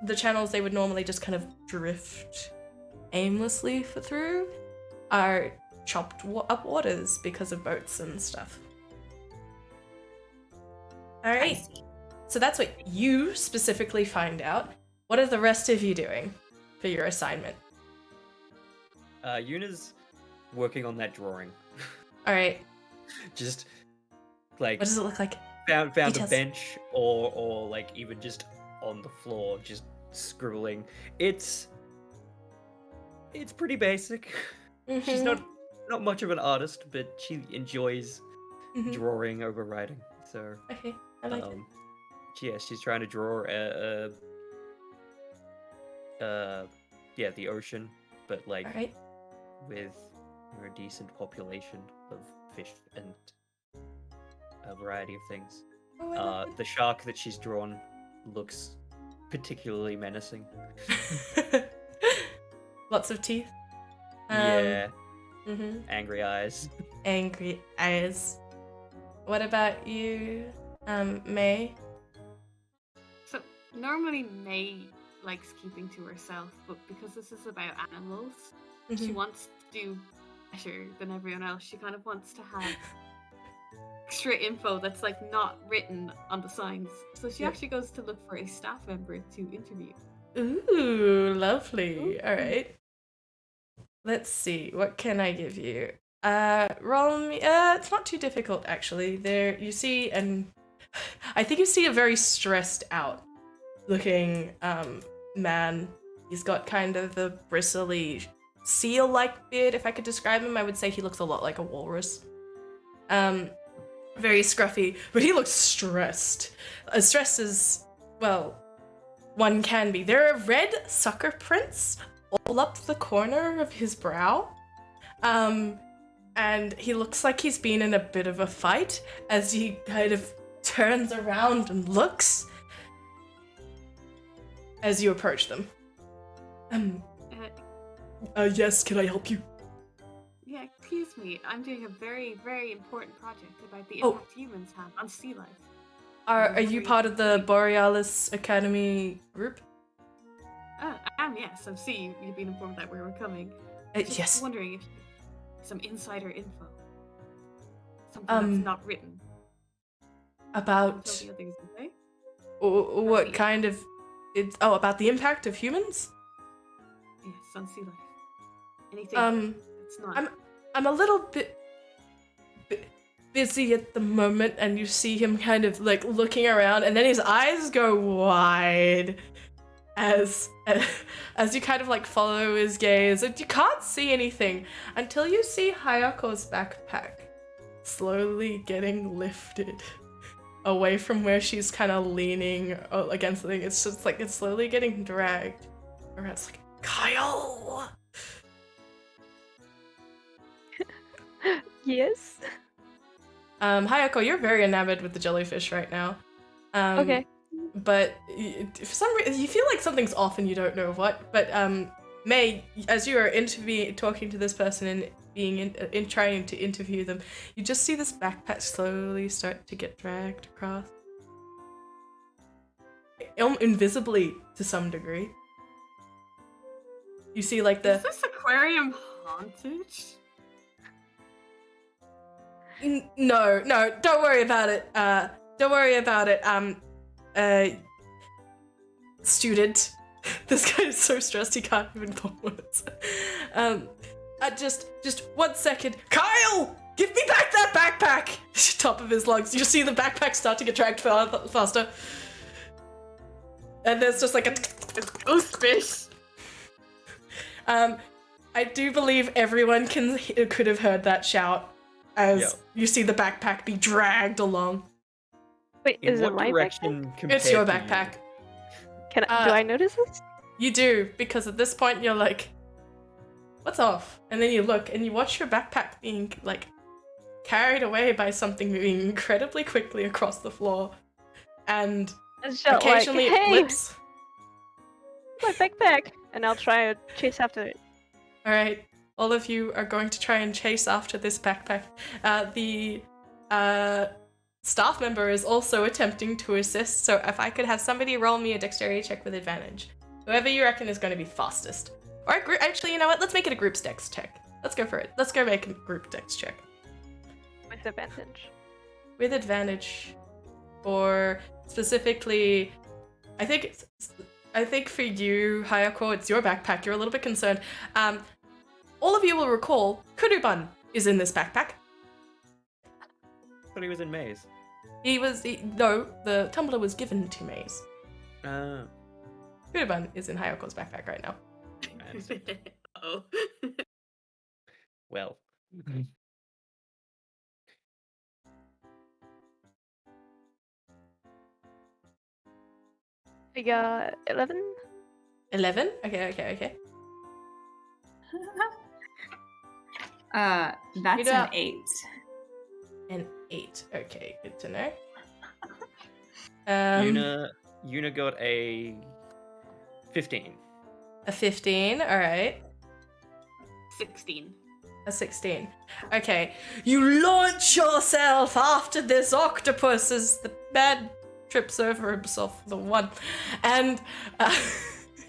the channels they would normally just kind of drift aimlessly through are chopped up waters because of boats and stuff. All right. So that's what you specifically find out. What are the rest of you doing for your assignment? Yuna's working on that drawing. All right. Just like What does it look like? found a Details. bench or like even just on the floor, just scribbling. It's pretty basic. She's not much of an artist, but she enjoys Mhm. drawing over writing. So Okay, I like it. yeah, she's trying to draw the ocean, but like All right. with a decent population of fish and a variety of things. Oh, I like The shark that she's drawn looks particularly menacing. it. Lots of teeth. Yeah. Angry eyes. Angry eyes. What about you, May? So normally May likes keeping to herself, but because this is about animals, she wants to do better than everyone else. She kind of wants to have extra info that's like not written on the signs. So she actually goes to look for a staff member to interview. Ooh, lovely. All right. Let's see. What can I give you? Roll me. It's not too difficult actually. There you see, and I think you see a very stressed out looking man. He's got kind of a bristly seal-like beard. If I could describe him, I would say he looks a lot like a walrus. Very scruffy, but he looks stressed. As stressed as, well, one can be. There are red sucker prints all up the corner of his brow. And he looks like he's been in a bit of a fight as he kind of turns around and looks as you approach them. Yes, can I help you? Yeah, excuse me. I'm doing a very, very important project about the impact humans have on sea life. Are you part of the Borealis Academy group? I am, yes. I see you've been informed that we were coming. Just Yes. wondering if some insider info. Something that's not written. About Tell the others, okay? what kind of? About the impact of humans. Yes, on sea life. Anything that's not. I'm a little bit busy at the moment, and you see him kind of like looking around, and then his eyes go wide as you kind of like follow his gaze, and you can't see anything until you see Hayako's backpack slowly getting lifted away from where she's kind of leaning against the thing. It's just like it's slowly getting dragged around. It's like, Kyle! Yes. Hayako, you're very enamored with the jellyfish right now. Okay. But for some reason, you feel like something's off and you don't know what. But May, as you are talking to this person and being trying to interview them, you just see this backpack slowly start to get dragged across, invisibly to some degree. You see, like Is this aquarium haunted? No, don't worry about it. Don't worry about it. Student. This guy is so stressed he can't even form words. Just 1 second. Kyle! Give me back that backpack! Top of his lungs. You see the backpack start to get dragged faster. And there's just like a ghost fish. I do believe everyone could have heard that shout as you see the backpack be dragged along. Wait, is it my backpack? It's your backpack. Do I notice this? You do, because at this point you're like, what's off? And then you look and you watch your backpack being like carried away by something moving incredibly quickly across the floor. And occasionally like, it flips. My backpack! And I'll try to chase after it. Alright, all of you are going to try and chase after this backpack. The staff member is also attempting to assist, so if I could have somebody roll me a dexterity check with advantage. Whoever you reckon is going to be fastest. Or actually, you know what? Let's make it a group dex check. Let's go for it. Let's go make a group dex check. With advantage. With advantage. Or specifically, I think for you, Hayako, it's your backpack. You're a little bit concerned. All of you will recall Kurubun is in this backpack. I thought he was in Maze. No, the tumbler was given to Maze. Oh. Kurubun is in Hayako's backpack right now. Oh. Well. We got 11? 11? Okay. That's an 8. An 8. Okay, good to know. Yuna got a 15. A 15, alright. 16. A A 16. Okay. You launch yourself after this octopus as the man trips over himself for the one. And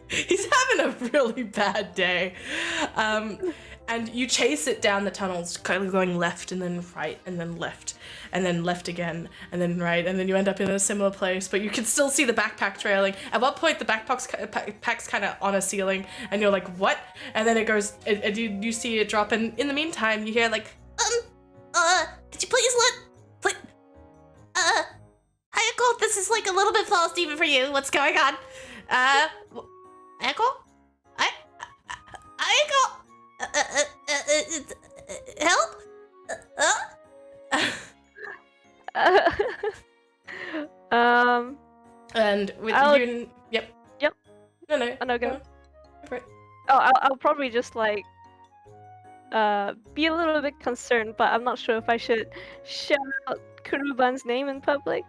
he's having a really bad day. And you chase it down the tunnels, kind of going left and then right and then left and then left again and then right, and then you end up in a similar place, but you can still see the backpack trailing. At one point, the backpack's kind of on a ceiling, and you're like, what? And then it goes, and you see it drop, and in the meantime, you hear like, could you please Hayako, this is like a little bit false even for you. What's going on? Hayako? Hayako? Help? and with you, yep. No. Oh, no, go. Go for it. Oh, I'll probably just like be a little bit concerned, but I'm not sure if I should shout out Kurubun's name in public.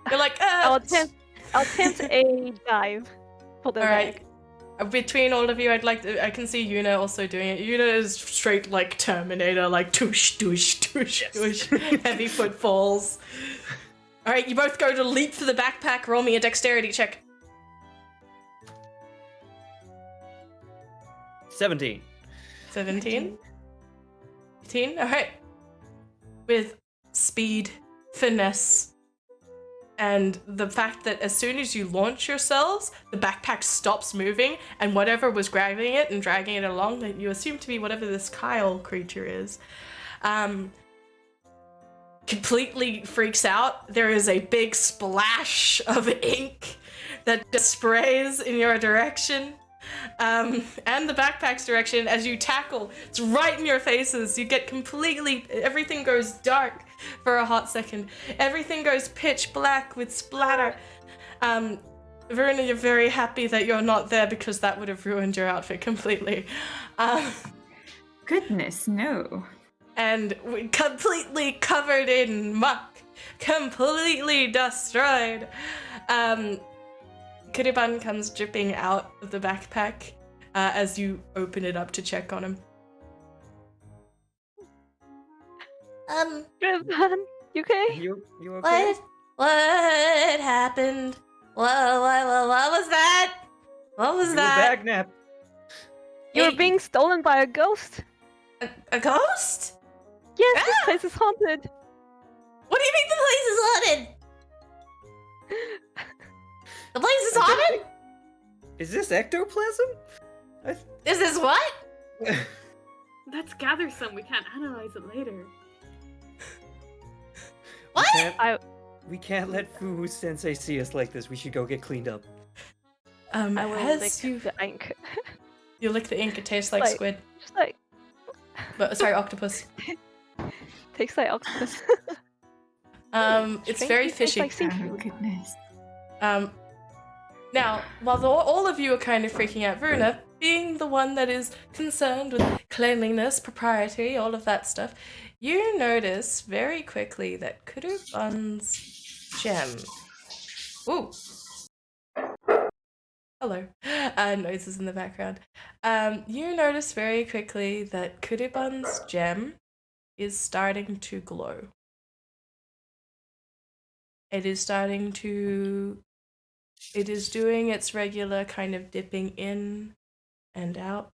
You're like, I'll attempt a dive for the all right. bag. Between all of you, I can see Yuna also doing it. Yuna is straight like Terminator, like tush, tush, tush, tush, heavy footfalls. All right, you both go to leap for the backpack. Roll me a dexterity check. 17. 17? 18? All right. With speed, finesse, and the fact that as soon as you launch yourselves, the backpack stops moving, and whatever was grabbing it and dragging it along, that you assume to be whatever this Kyle creature is, completely freaks out. There is a big splash of ink that just sprays in your direction. And the backpack's direction as you tackle. It's right in your faces. You get completely, everything goes dark for a hot second. Everything goes pitch black with splatter. Veruna, you're very happy that you're not there because that would have ruined your outfit completely. Goodness, no. And completely covered in muck. Completely destroyed. Kurubun comes dripping out of the backpack as you open it up to check on him. Kurubun, you okay? You okay? What happened? What was that? What was You were that? bag nap. You were Hey. being stolen by a ghost? A ghost? Yes, this Ah! place is haunted. What do you mean the place is haunted? The place is haunted? Is this ectoplasm? This is what? Let's gather some. We can't analyze it later. What? We can't let Fuhu Sensei see us like this. We should go get cleaned up. I will As lick you the ink. lick the ink, it tastes like Like- squid. Just like, But sorry, octopus. tastes like octopus. It's very Strangely tastes fishy. like Oh, seafood. goodness. Now, while all of you are kind of freaking out, Veruna, being the one that is concerned with cleanliness, propriety, all of that stuff, you notice very quickly that Kurubun's gem. Ooh. Hello. Noises in the background. You notice very quickly that Kurubun's gem is starting to glow. It is starting to... It is doing its regular kind of dipping in and out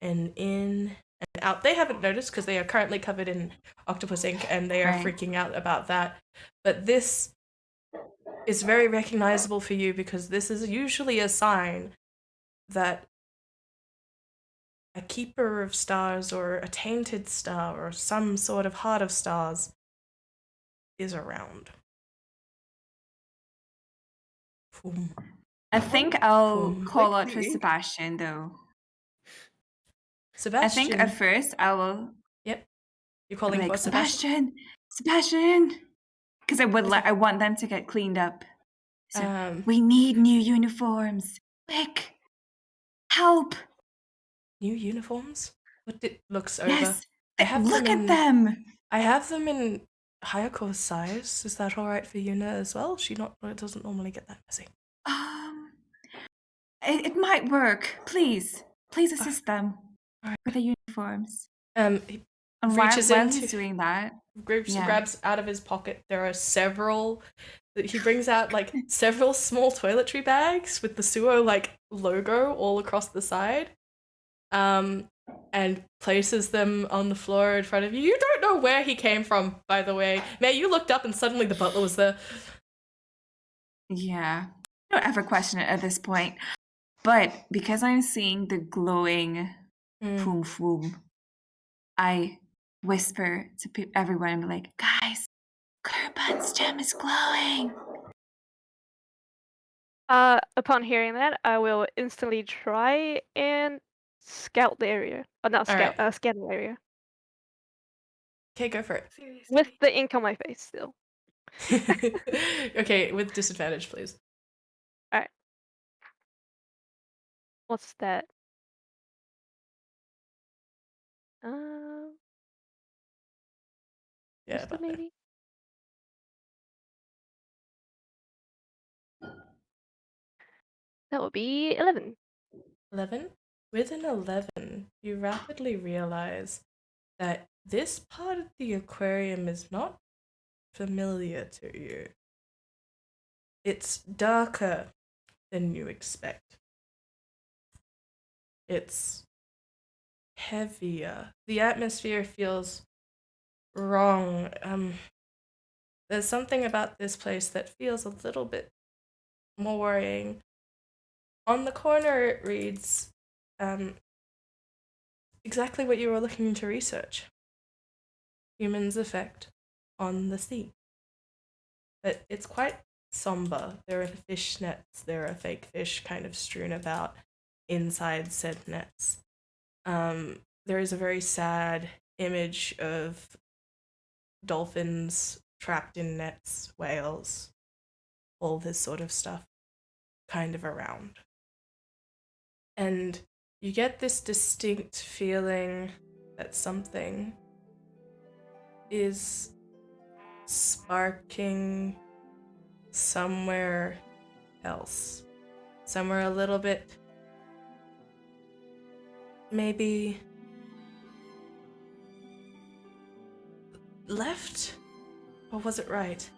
and in and out. They haven't noticed because they are currently covered in octopus ink and they are Right. freaking out about that. But this is very recognizable for you because this is usually a sign that a keeper of stars or a tainted star or some sort of heart of stars is around. Boom. I think I'll Cool. call Like out the for ink. Sebastian, though. Sebastian. I think at first I will You're be calling for like, Sebastian. Sebastian! Because I would What's I want them to get cleaned up. So, Um, we need new uniforms. Quick! Help! New uniforms? What did looks over? Yes! I have Look them at in- them! I have them in Hayako's size. Is that all right for Yuna as well? She doesn't normally get that messy. It might work. Please assist them Alright. with the uniforms. He And reaches while into he's doing that, yeah. grabs out of his pocket. There are several. He brings out like several small toiletry bags with the Suo like logo all across the side, and places them on the floor in front of you. You don't know where he came from, by the way. May, you looked up and suddenly the butler was there. Yeah. I don't ever question it at this point. But because I'm seeing the glowing foom foom, I whisper to everyone and be like, guys, Kurubun's gem is glowing. Upon hearing that, I will instantly try and scout the area. Not scout, Alright. scan the area. Okay, go for it. Seriously. With the ink on my face still. Okay, with disadvantage, please. Alright. What's that? Yeah, Just a about there. maybe? That would be 11. 11? With an 11, you rapidly realize that this part of the aquarium is not familiar to you. It's darker than you expect. It's heavier. The atmosphere feels wrong. There's something about this place that feels a little bit more worrying. On the corner, it reads, exactly what you were looking to research. Humans' effect on the sea. But it's quite somber. There are fish nets, there are fake fish kind of strewn about inside said nets. There is a very sad image of dolphins trapped in nets, whales, all this sort of stuff kind of around. And you get this distinct feeling that something is sparking somewhere else. Somewhere a little bit, maybe left? Or was it right?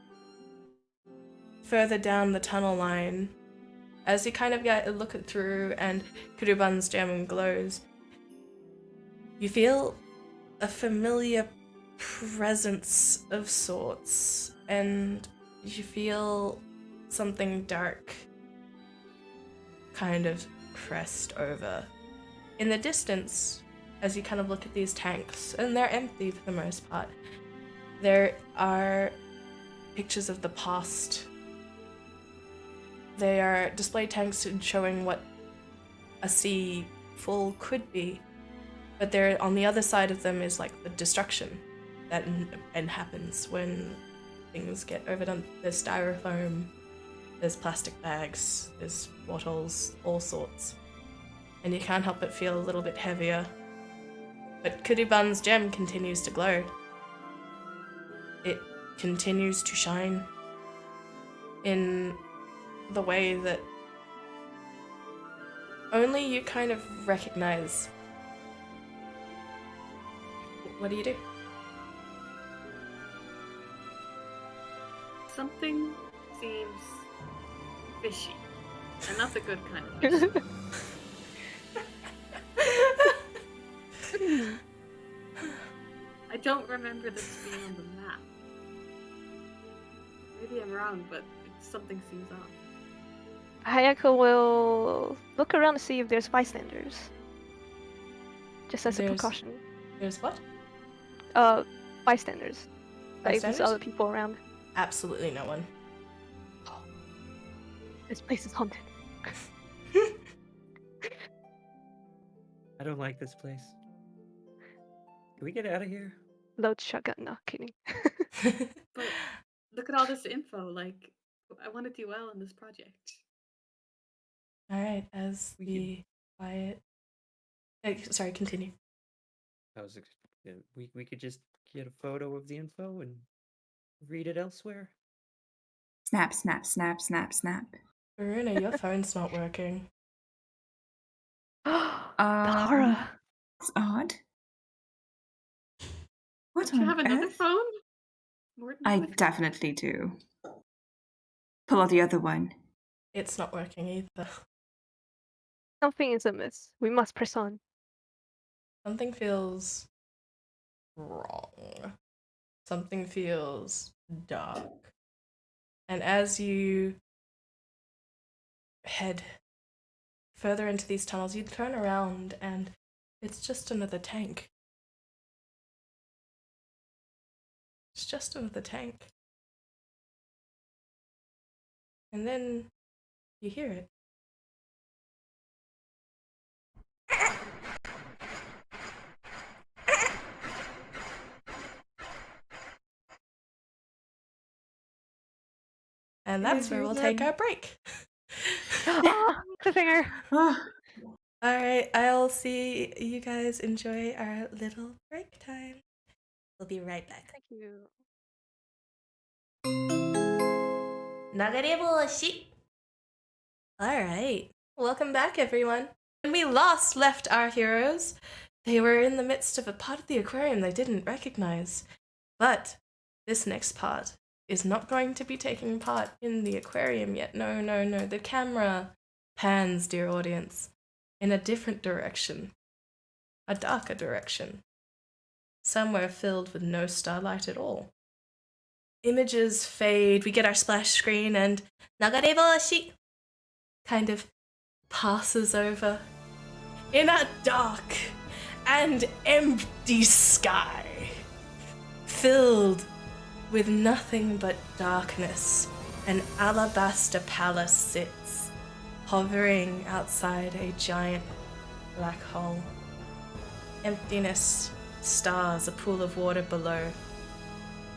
Further down the tunnel line, as you kind of get a look it through and Kurubun's gem glows, you feel a familiar presence of sorts, and you feel something dark kind of pressed over. In the distance, as you kind of look at these tanks, and they're empty for the most part, there are pictures of the past. They are display tanks showing what a sea full could be, but there on the other side of them is like the destruction that happens when things get overdone. There's styrofoam, there's plastic bags, there's bottles, all sorts. And you can't help but feel a little bit heavier. But Kurubun's gem continues to glow. It continues to shine in the way that only you kind of recognize. What do you do? Something seems fishy. And not the good kind of fishy. I don't remember this being on the map. Maybe I'm wrong, but something seems off. Hayako will look around to see if there's bystanders. Just as a There's- precaution. There's what? Bystanders. Like if there's Bystanders? other people around. Absolutely no one. This place is haunted. I don't like this place. Can we get out of here? Load shotgun, no kidding. But look at all this info. Like, I want to do well in this project. Alright, as the quiet... sorry, continue. We could just get a photo of the info and read it elsewhere. Snap, snap, snap, snap, snap. Veruna, your phone's not working. The horror. It's odd. What Do you on have another earth? phone? More than I one? definitely do. Pull out the other one. It's not working either. Something is amiss. We must press on. Something feels wrong. Something feels dark. And as you head further into these tunnels, you turn around and it's just another tank. It's just another tank. And then you hear it. And that's where we'll take our break. Cliffhanger. Ah, All right, I'll see you guys enjoy our little break time. We'll be right back. Thank you. Nagareboshi. All right, welcome back, everyone. When we last left our heroes, they were in the midst of a part of the aquarium they didn't recognize. But this next part is not going to be taking part in the aquarium yet. No, no, no. The camera pans, dear audience, in a different direction. A darker direction. Somewhere filled with no starlight at all. Images fade, we get our splash screen, and Nagareboshi kind of passes over in a dark and empty sky, filled with nothing but darkness. An alabaster palace sits, hovering outside a giant black hole. Emptiness, stars, a pool of water below.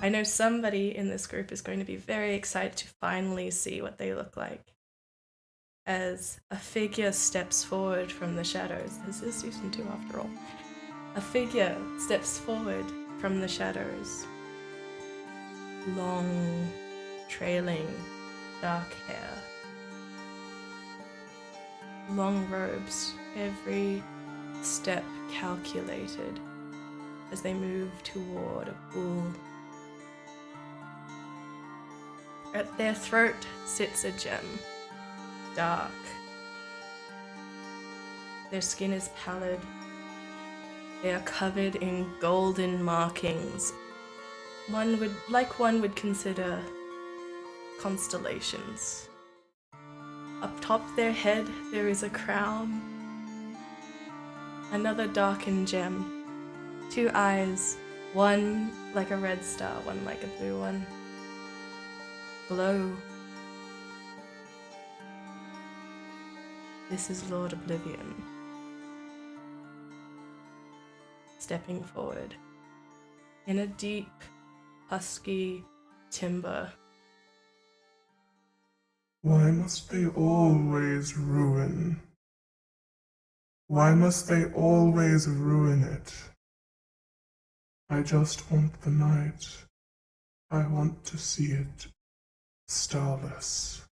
I know somebody in this group is going to be very excited to finally see what they look like. As a figure steps forward from the shadows. This is season 2 after all. A figure steps forward from the shadows. Long, trailing, dark hair. Long robes, every step calculated as they move toward a pool. At their throat sits a gem, dark. Their skin is pallid. They are covered in golden markings. One would consider constellations. Up top their head there is a crown. Another darkened gem. 2 eyes, one like a red star, one like a blue one. Glow. This is Lord Oblivion. Stepping forward in a deep, husky timbre. Why must they always ruin? Why must they always ruin it? I just want the night. I want to see it starless,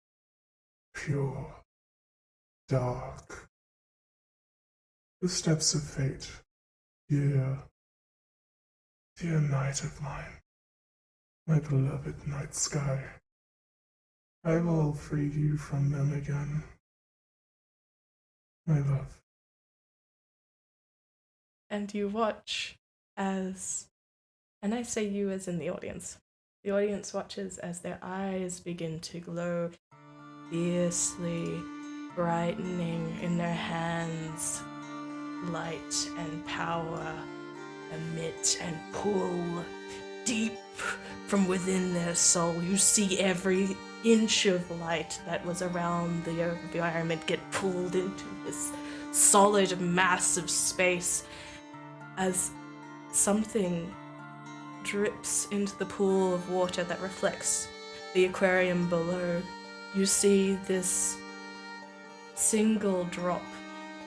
pure, dark. The steps of fate, dear, dear night of mine, my beloved night sky. I will free you from them again, my love. And you watch as, and I say you as in the audience watches as their eyes begin to glow fiercely, brightening in their hands. Light and power emit and pull deep from within their soul. You see every inch of light that was around the environment get pulled into this solid mass of space as something drips into the pool of water that reflects the aquarium below. You see this single drop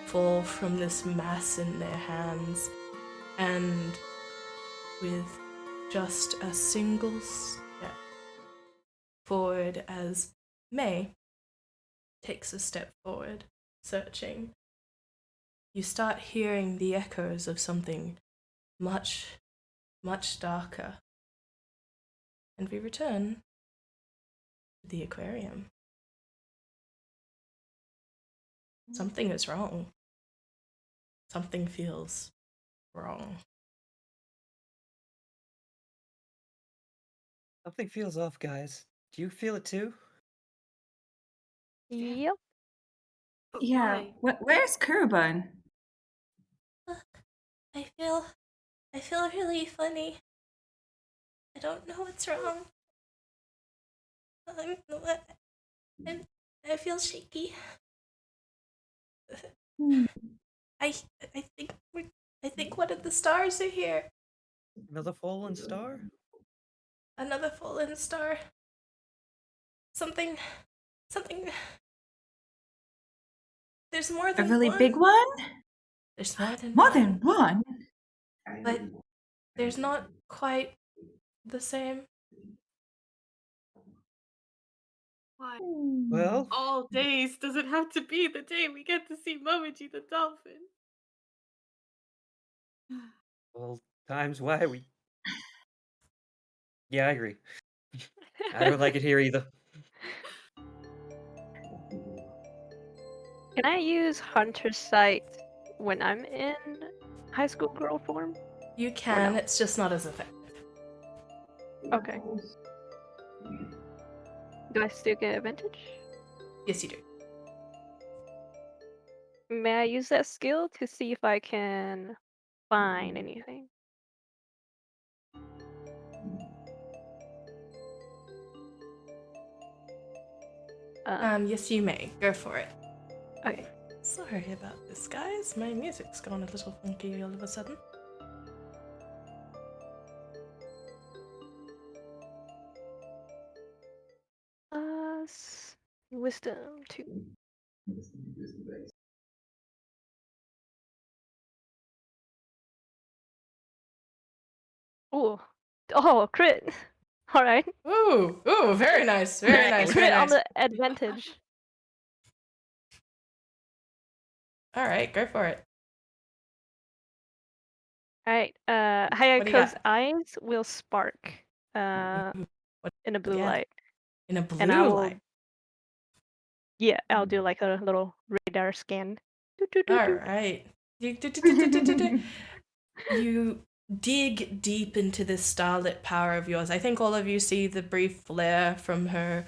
fall from this mass in their hands, and with just a single step forward as May takes a step forward, searching, you start hearing the echoes of something much, much darker. And we return to the aquarium. Something is wrong. Something feels wrong. Something feels off, guys. Do you feel it too? Yep. But Yeah. why? Where's Kurubun? I feel really funny. I don't know what's wrong. I feel shaky. I think one of the stars are here. Another fallen star? Another fallen star. Something. There's more A than really one. big one? There's more than More one. than one? But there's not quite the same. Why? Well, All days does it have to be the day we get to see Momoji the dolphin? well, times why we. Yeah, I agree. I don't like it here either. Can I use Hunter's Sight when I'm in high school girl form? You can, no? it's just not as effective. Okay. Do I still get advantage? Yes, you do. May I use that skill to see if I can find anything? Yes, you may. Go for it. Okay. Sorry about this, guys. My music's gone a little funky all of a sudden. Wisdom 2. Ooh. Oh, crit. All right. Ooh, very nice, very nice, very Crit on nice. the advantage. All right, go for it. All right. What do you Hayako's got? eyes will spark What in a blue yeah. light. In a blue And I will, light. yeah, I'll do like a little radar scan. All right. You dig deep into this starlit power of yours. I think all of you see the brief flare from her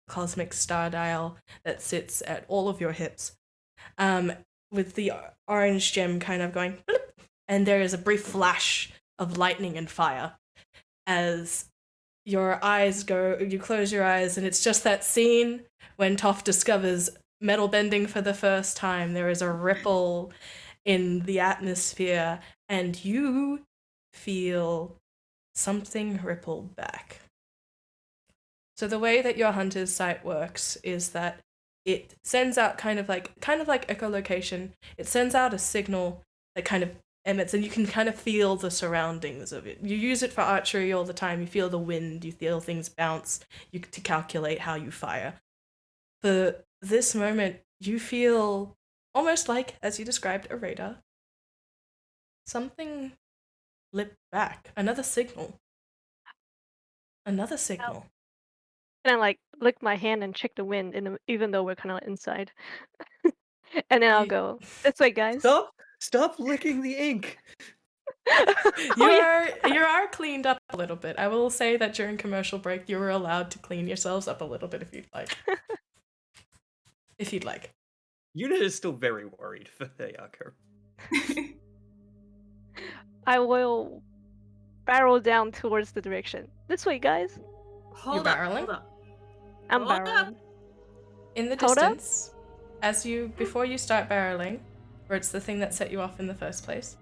cosmic star dial that sits at all of your hips, with the orange gem kind of going bloop, and there is a brief flash of lightning and fire as your eyes go, you close your eyes, and it's just that scene when Toph discovers metal bending for the first time. There is a ripple in the atmosphere, and you feel something ripple back. So the way that your hunter's sight works is that it sends out kind of like echolocation. It sends out a signal that kind of emits, and you can kind of feel the surroundings of it. You use it for archery all the time. You feel the wind, you feel things bounce, to calculate how you fire. For this moment, you feel almost like, as you described, a radar. Something lit back. Another signal. Another signal. And I like lick my hand and check the wind, even though we're kind of inside. And then I'll go this way, guys. Stop licking the ink. You are cleaned up a little bit. I will say that during commercial break, you were allowed to clean yourselves up a little bit if you'd like. If you'd like. Unit is still very worried for Ayako. I will barrel down towards the direction. This way, guys. Hold barreling? up. I'm Hold up. barreling. In the Hold up. distance, before you start barreling, where it's the thing that set you off in the first place.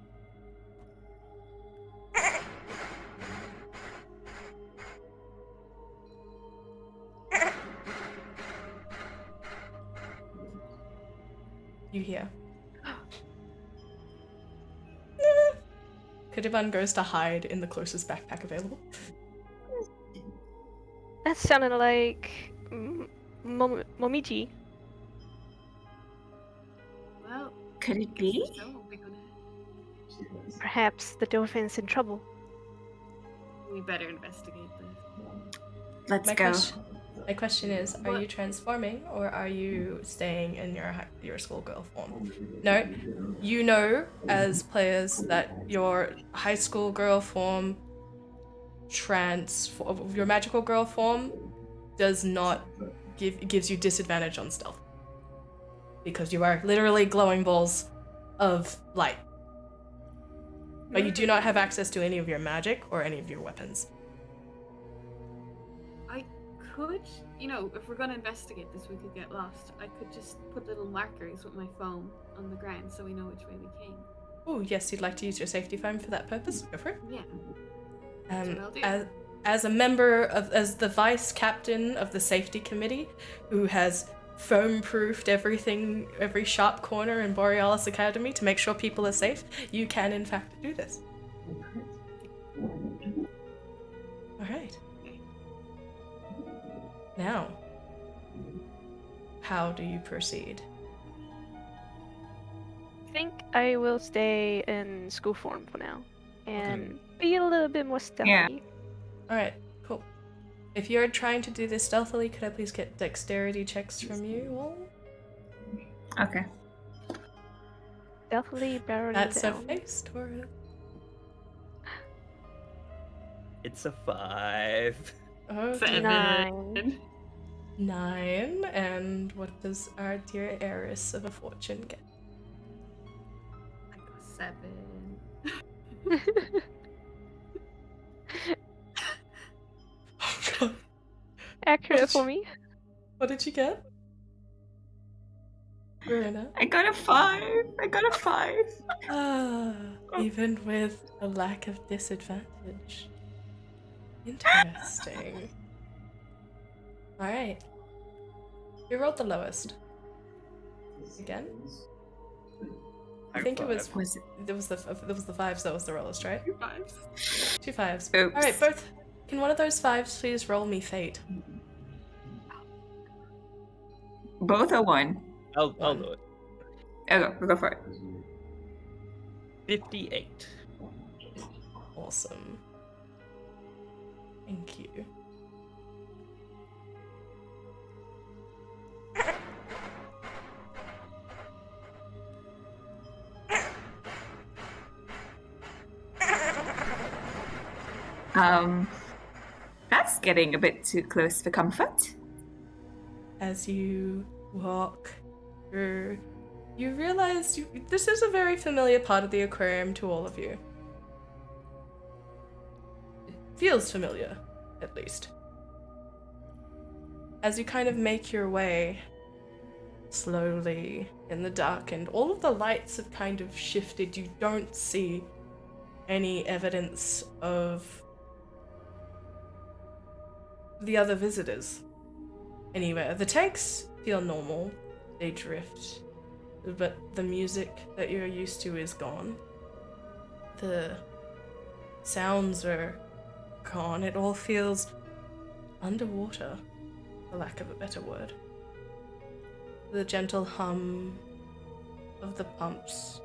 You hear. Kurubun goes to hide in the closest backpack available. That sounded like Momiji. Well, Could it be? so we're gonna Perhaps the dolphin's in trouble. We better investigate this. Let's My go. My question is, are What? you transforming or are you staying in your schoolgirl form? No, you know as players that your high school girl form your magical girl form does not gives you disadvantage on stealth. Because you are literally glowing balls of light. But you do not have access to any of your magic or any of your weapons. I could, if we're gonna investigate this, we could get lost. I could just put little markers with my foam on the ground so we know which way we came. Oh, yes, you'd like to use your safety foam for that purpose? Go for it. Yeah. That's what I'll do. As a member as the vice captain of the safety committee, who has foam-proofed everything, every sharp corner in Borealis Academy to make sure people are safe, you can in fact do this. All right. Now, how do you proceed? I think I will stay in school form for now and be a little bit more stealthy. Yeah. All right, cool. If you're trying to do this stealthily, could I please get dexterity checks from you all? Okay. Stealthily barreling That's a down. face, Taurus. It's a 5. Oh, 7. 9. And what does our dear heiress of a fortune get? I got 7. Oh god. Accurate for me. What did you get? Veruna? I got a 5. I got a 5. Even with a lack of disadvantage. Interesting. Alright. You rolled the lowest. Again? I think it was Was it? there was the 5s that was the lowest, right? 2 5s. 2 5s. Oops. Alright, both. Can one of those 5s please roll me fate? Both or one? I'll One. do it. Okay, we'll go for it. 58. Awesome. Thank you. That's getting a bit too close for comfort. As you walk through, you realize this is a very familiar part of the aquarium to all of you. It feels familiar, at least. As you kind of make your way slowly in the dark, and all of the lights have kind of shifted, you don't see any evidence of the other visitors anywhere. The tanks feel normal, they drift, but the music that you're used to is gone. The sounds are gone. It all feels underwater, for lack of a better word. The gentle hum of the pumps,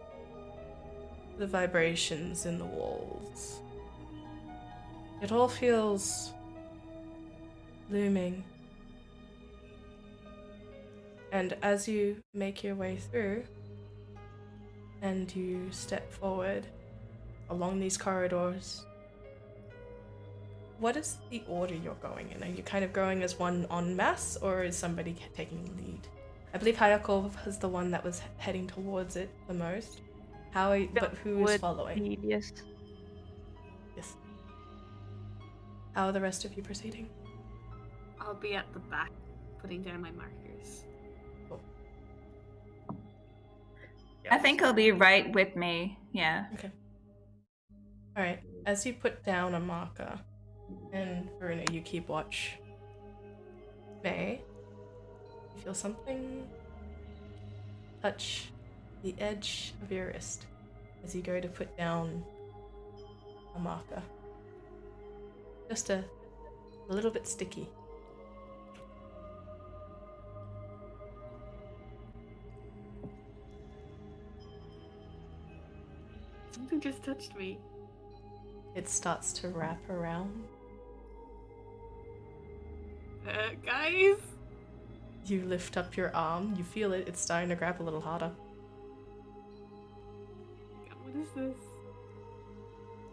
the vibrations in the walls. It all feels looming. And as you make your way through and you step forward along these corridors, what is the order you're going in? Are you kind of going as one en masse, or is somebody taking the lead? I believe Hayako is the one that was heading towards it the most. But who is following? Yes. Yes. How are the rest of you proceeding? I'll be at the back, putting down my markers. I think he'll be right with me. Yeah. Okay. Alright, as you put down a marker, and Veruna, you keep watch, May, you feel something touch the edge of your wrist as you go to put down a marker. Just a little bit sticky. Something just touched me. It starts to wrap around. Guys? You lift up your arm. You feel it. It's starting to grab a little harder. What is this?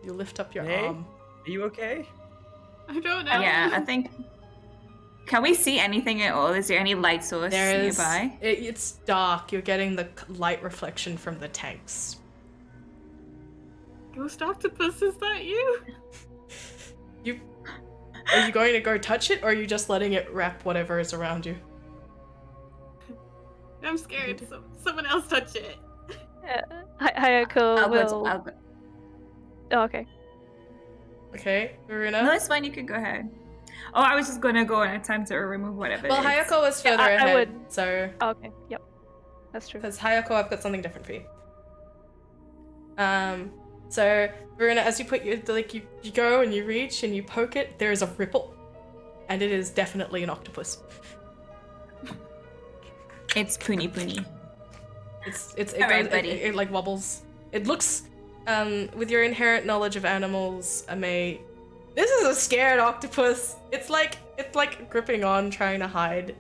You lift up your Hey? arm. Are you okay? I don't know. Yeah, I think. Can we see anything at all? Is there any light source There is. nearby? It's dark. You're getting the light reflection from the tanks. Ghost octopus, is that you? Are you going to go touch it, or are you just letting it wrap whatever is around you? I'm scared. Someone else touch it. Hayako I'll will. go. I'll go. Oh, okay. Okay, Veruna? No, it's fine. You can go ahead. Oh, I was just gonna go and attempt to remove whatever. Well, it is. Hayako was further I ahead, would- so... Oh, okay. Yep. That's true. Because Hayako, I've got something different for you. So, Veruna, as you put your... you go and you reach and you poke it, there is a ripple. And it is definitely an octopus. It's Puni Puni. It Alright, goes, buddy. it like wobbles. It looks, with your inherent knowledge of animals, this is a scared octopus. It's like gripping on, trying to hide.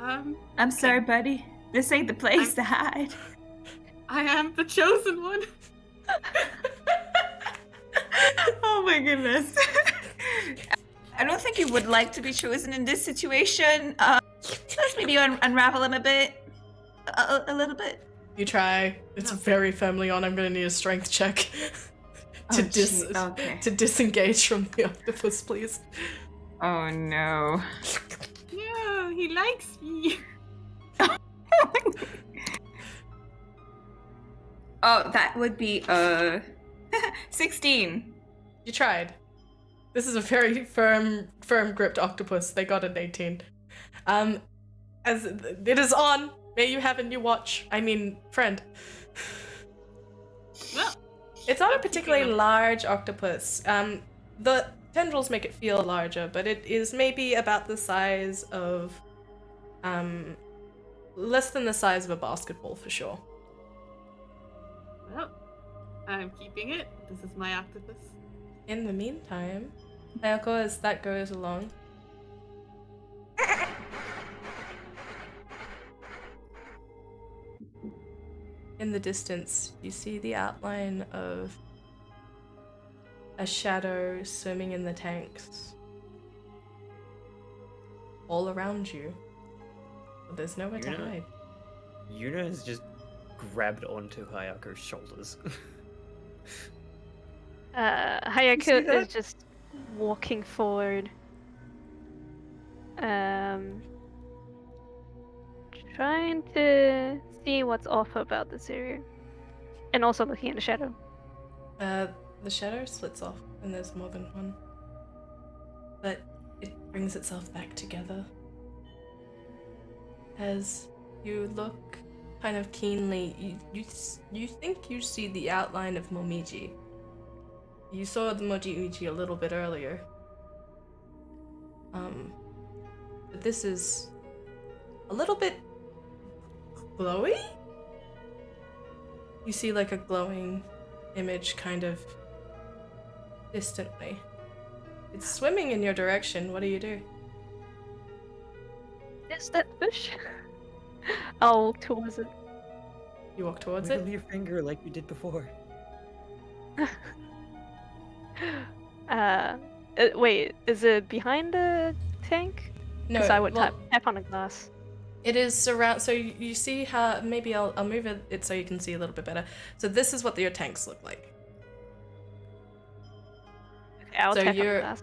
I'm sorry, buddy. This ain't the place to hide. I am the chosen one. Oh my goodness. I don't think you would like to be chosen in this situation. Let's maybe unravel him a bit. A little bit. You try. It's very firmly on. I'm gonna need a strength check Oh, gee, okay. to disengage from the octopus, please. Oh no. Yeah, he likes me. Oh, that would be 16. You tried. This is a very firm gripped octopus. They got an 18. As it is on. May you have a new friend. Well, It's not a I'm particularly keeping large octopus. The tendrils make it feel larger, but it is maybe about the size of, less than the size of a basketball for sure. well, I'm keeping it. This is my octopus. In the meantime, Ayako, as that goes along, in the distance, you see the outline of a shadow swimming in the tanks. All around you. But there's nowhere to Yuna? hide. Yuna has just grabbed onto Hayako's shoulders. Hayako that? is just walking forward. Trying to see what's off about this area. And also looking in the shadow. The shadow splits off, and there's more than one. But it brings itself back together. As you look kind of keenly, you think you see the outline of Momiji. You saw the Momiji a little bit earlier. But this is a little bit glowy? You see like a glowing image kind of distantly. It's swimming in your direction. What do you do? Is that fish? I'll walk towards it. You walk towards Wiggle it? your finger like you did before. Wait, is it behind the tank? No, Because I would well, tap on the glass. it is surround. So you see how maybe I'll move it so you can see a little bit better. So this is what your tanks look like. Okay, I'll So tap on the you're- glass.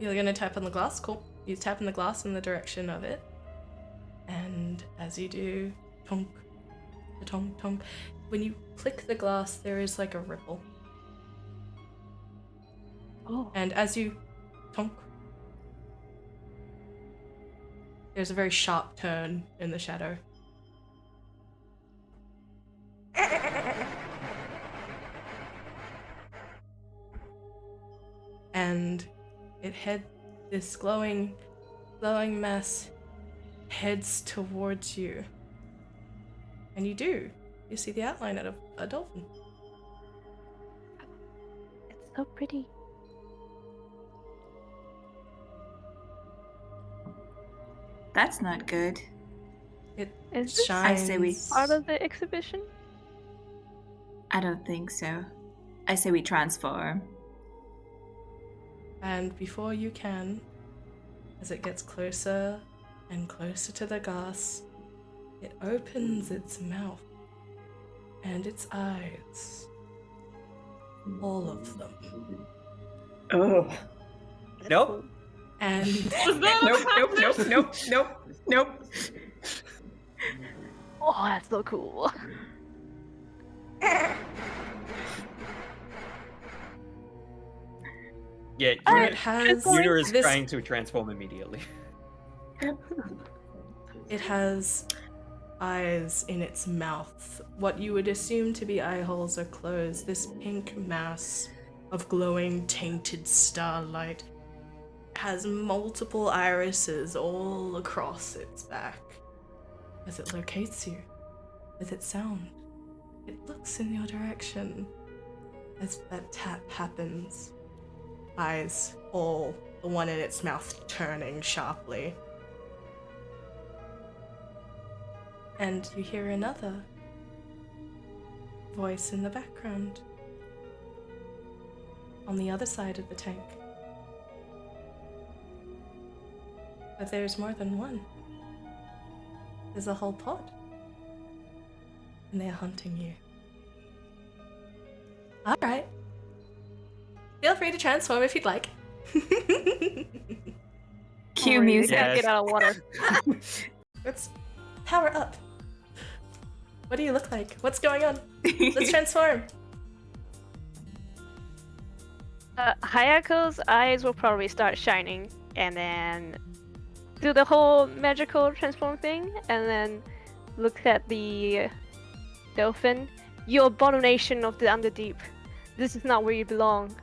You're gonna tap on the glass. Cool. You tap on the glass in the direction of it, and as you do, tonk, tonk, tonk. When you click the glass, there is like a ripple, Oh. and as you tonk, there's a very sharp turn in the shadow. And this glowing mass heads towards you. And you see the outline of a dolphin. So pretty. That's not good. It Is this shines. I say we- part of the exhibition? I don't think so. I say we transform. And before you can, as it gets closer and closer to the glass, it opens its mouth and its eyes. All of them. Oh. Nope. And Nope. Oh, that's so cool. Yeah, it has Yuna is this. trying to transform immediately. It has eyes in its mouth. What you would assume to be eye holes are closed. This pink mass of glowing, tainted starlight has multiple irises all across its back. As it locates you with its sound, it looks in your direction. As that tap happens, eyes, all the one in its mouth turning sharply. And you hear another voice in the background on the other side of the tank. But there's more than one. There's a whole pod. And they're hunting you. Alright. Feel free to transform if you'd like. Cue Alright, music. we can't get out of water. Let's power up. What do you look like? What's going on? Let's transform. Hayako's eyes will probably start shining, and then do the whole magical transform thing, and then look at the dolphin. You abomination of the underdeep. This is not where you belong.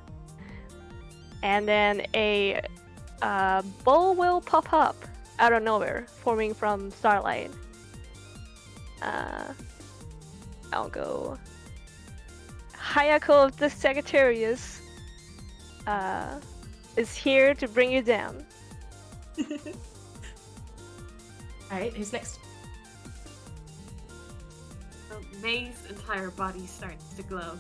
And then a bowl will pop up out of nowhere, forming from starlight. I'll go Hayako of the Sagittarius is here to bring you down. Alright, who's next? So May's entire body starts to glow,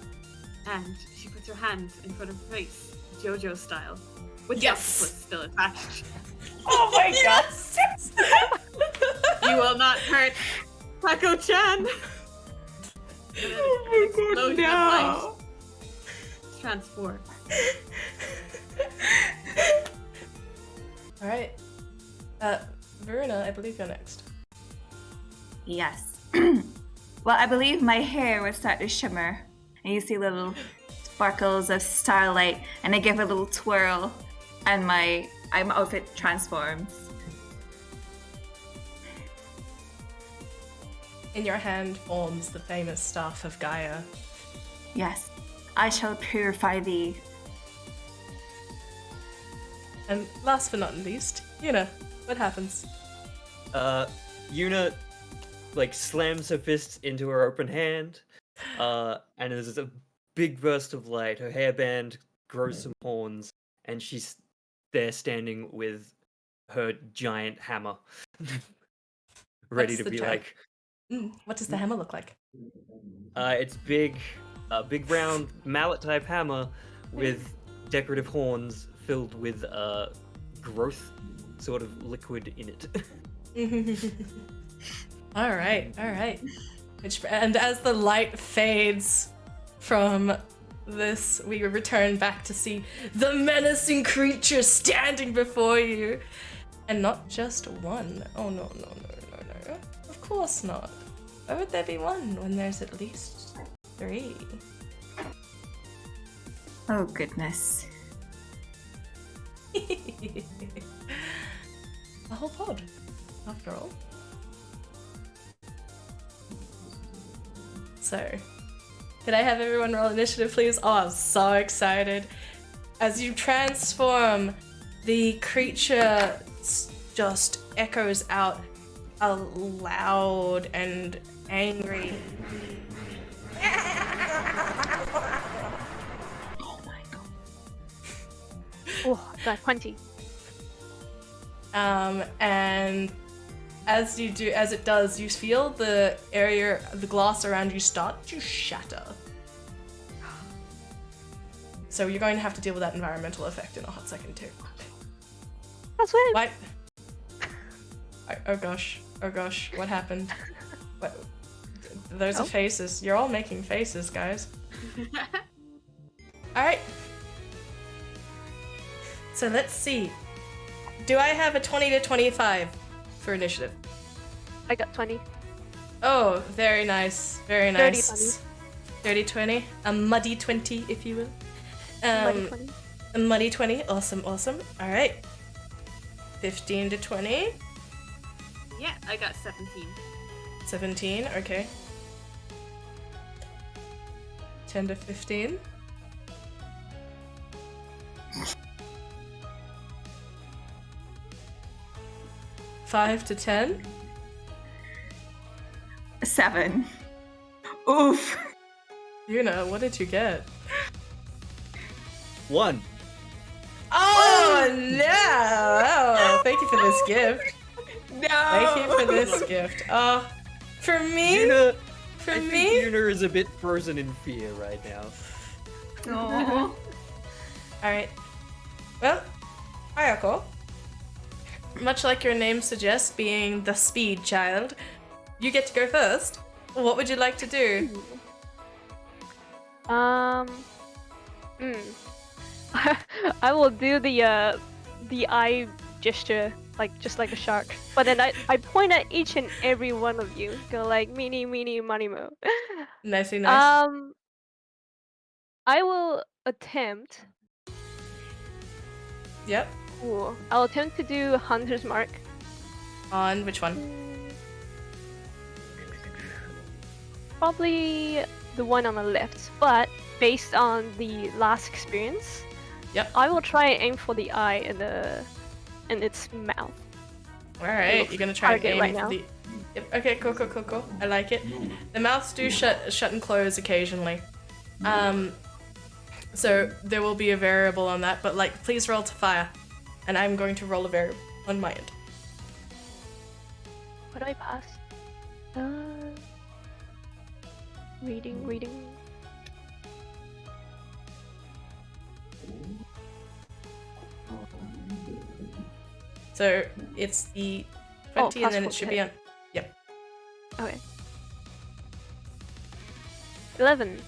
and she puts her hand in front of her face, JoJo style, with Yes! the octopus still attached. Oh my god! You will not hurt Paco-chan! Oh my god, no! Transform. Alright. Veruna, I believe you're next. Yes. Well, I believe my hair will start to shimmer, and you see little sparkles of starlight, and I give a little twirl, and my outfit transforms. In your hand forms the famous staff of Gaia. Yes, I shall purify thee. And last but not least, Yuna, what happens? Yuna, like, slams her fist into her open hand, and there's a big burst of light. Her hairband grows some horns, and she's there standing with her giant hammer, ready What's to the be giant- like. What does the hammer look like? It's big, big round mallet-type hammer with decorative horns filled with growth sort of liquid in it. Alright. And as the light fades from this, we return back to see the menacing creature standing before you. And not just one. Oh no. Of course not. Why would there be one when there's at least 3? Oh, goodness. A whole pod, after all. So, could I have everyone roll initiative, please? Oh, I'm so excited. As you transform, the creature just echoes out a loud and angry. Oh my god. Oh, I got 20. And as it does, you feel the glass around you start to shatter. So you're going to have to deal with that environmental effect in a hot second too. That's it. What? Oh gosh, what happened? What? Those are faces. You're all making faces, guys. Alright. So let's see. Do I have a 20 to 25 for initiative? I got 20. Oh, very nice. Very 30, nice. 30, 20. A muddy 20, if you will. Muddy 20. A muddy 20. Awesome. Alright. 15 to 20. Yeah, I got 17. 17, okay. 10 to 15. 5 to 10. 7. Oof. Yuna, what did you get? 1. Oh no! Oh, thank you for this gift. No. Thank you for this gift. For me? Yuna, For I me? think Yuna is a bit frozen in fear right now. No. Alright. Well, Ayako, much like your name suggests, being the speed child, you get to go first. What would you like to do? I will do the eye gesture, like just like a shark. But then I point at each and every one of you. Go like meeny money mo. Nicey nice. I will attempt. Yep. Ooh, I'll attempt to do Hunter's Mark. On which one? Probably the one on the left, but based on the last experience, Yep. I will try and aim for the eye in its mouth. Alright, you're gonna try and target aim right for now. the... Yep. Okay, cool. I like it. The mouths do shut and close occasionally. So there will be a variable on that, but like, please roll to fire. And I'm going to roll a variable on my end. What do I pass? Reading. So it's the 20 and then it plus should one be to on... Yep. Okay. 11.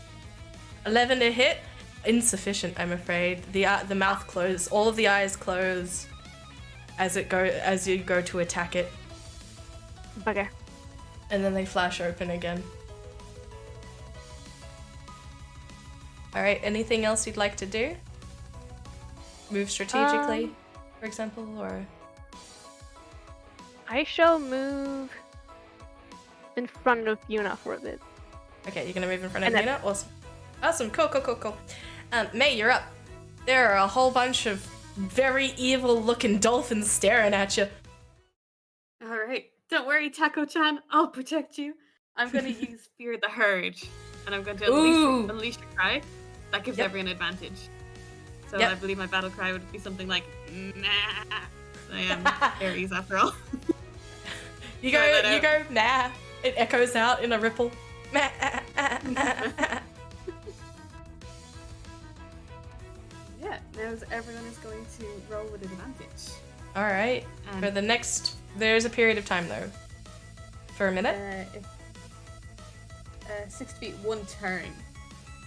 11 to hit. Insufficient, I'm afraid. The mouth closes. All of the eyes close as you go to attack it, Okay. and then they flash open again. All right. Anything else you'd like to do? Move strategically, for example, or... I shall move in front of Yuna for a bit. Okay, you're gonna move in front of And Nina? Awesome. Cool. May, you're up. There are a whole bunch of very evil-looking dolphins staring at you. Alright, don't worry, Taco-chan, I'll protect you. I'm gonna use Fear the Herd, and I'm going to Ooh. unleash the cry. That gives Yep. everyone an advantage. So Yep. I believe my battle cry would be something like, nah. I am Aries after all. You Try that go, nah. It echoes out in a ripple. Yeah, now everyone is going to roll with advantage. All right. And For the next, there's a period of time though. For a minute, 6 feet, 1 turn.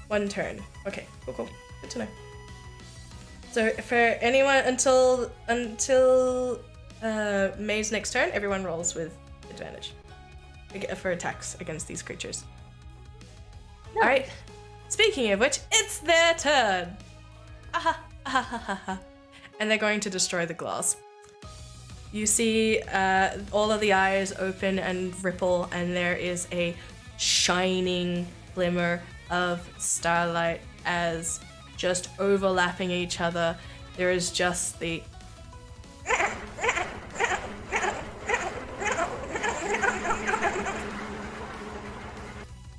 1 turn. Okay, cool. Good to know. So for anyone until May's next turn, everyone rolls with advantage for attacks against these creatures. All right. Speaking of which, it's their turn. And they're going to destroy the glass. You see all of the eyes open and ripple, and there is a shining glimmer of starlight as just overlapping each other. There is just the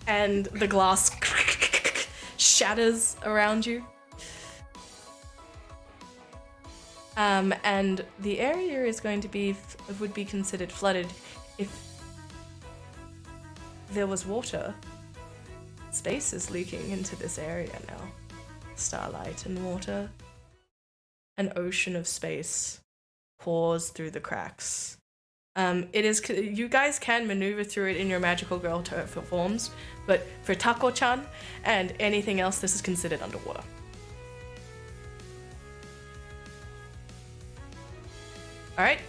and the glass shatters around you. And the area is going to be would be considered flooded if there was water. Space is leaking into this area now. Starlight and water. An ocean of space pours through the cracks. It is. You guys can maneuver through it in your magical girl forms, but for Tako-chan and anything else, this is considered underwater. All right,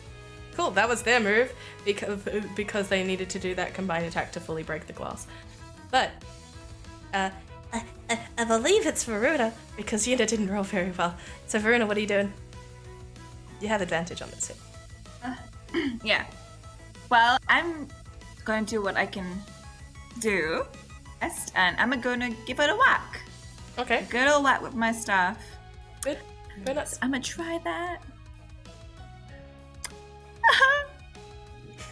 cool. That was their move because they needed to do that combined attack to fully break the glass. But I believe it's Veruna. because Yuna didn't roll very well, so Veruna, what are you doing? You have advantage on this hit. Yeah. Well, I'm going to do what I can do best, and I'm gonna give it a whack. Okay, A good old whack with my staff. good. Go nuts. I'm gonna try that.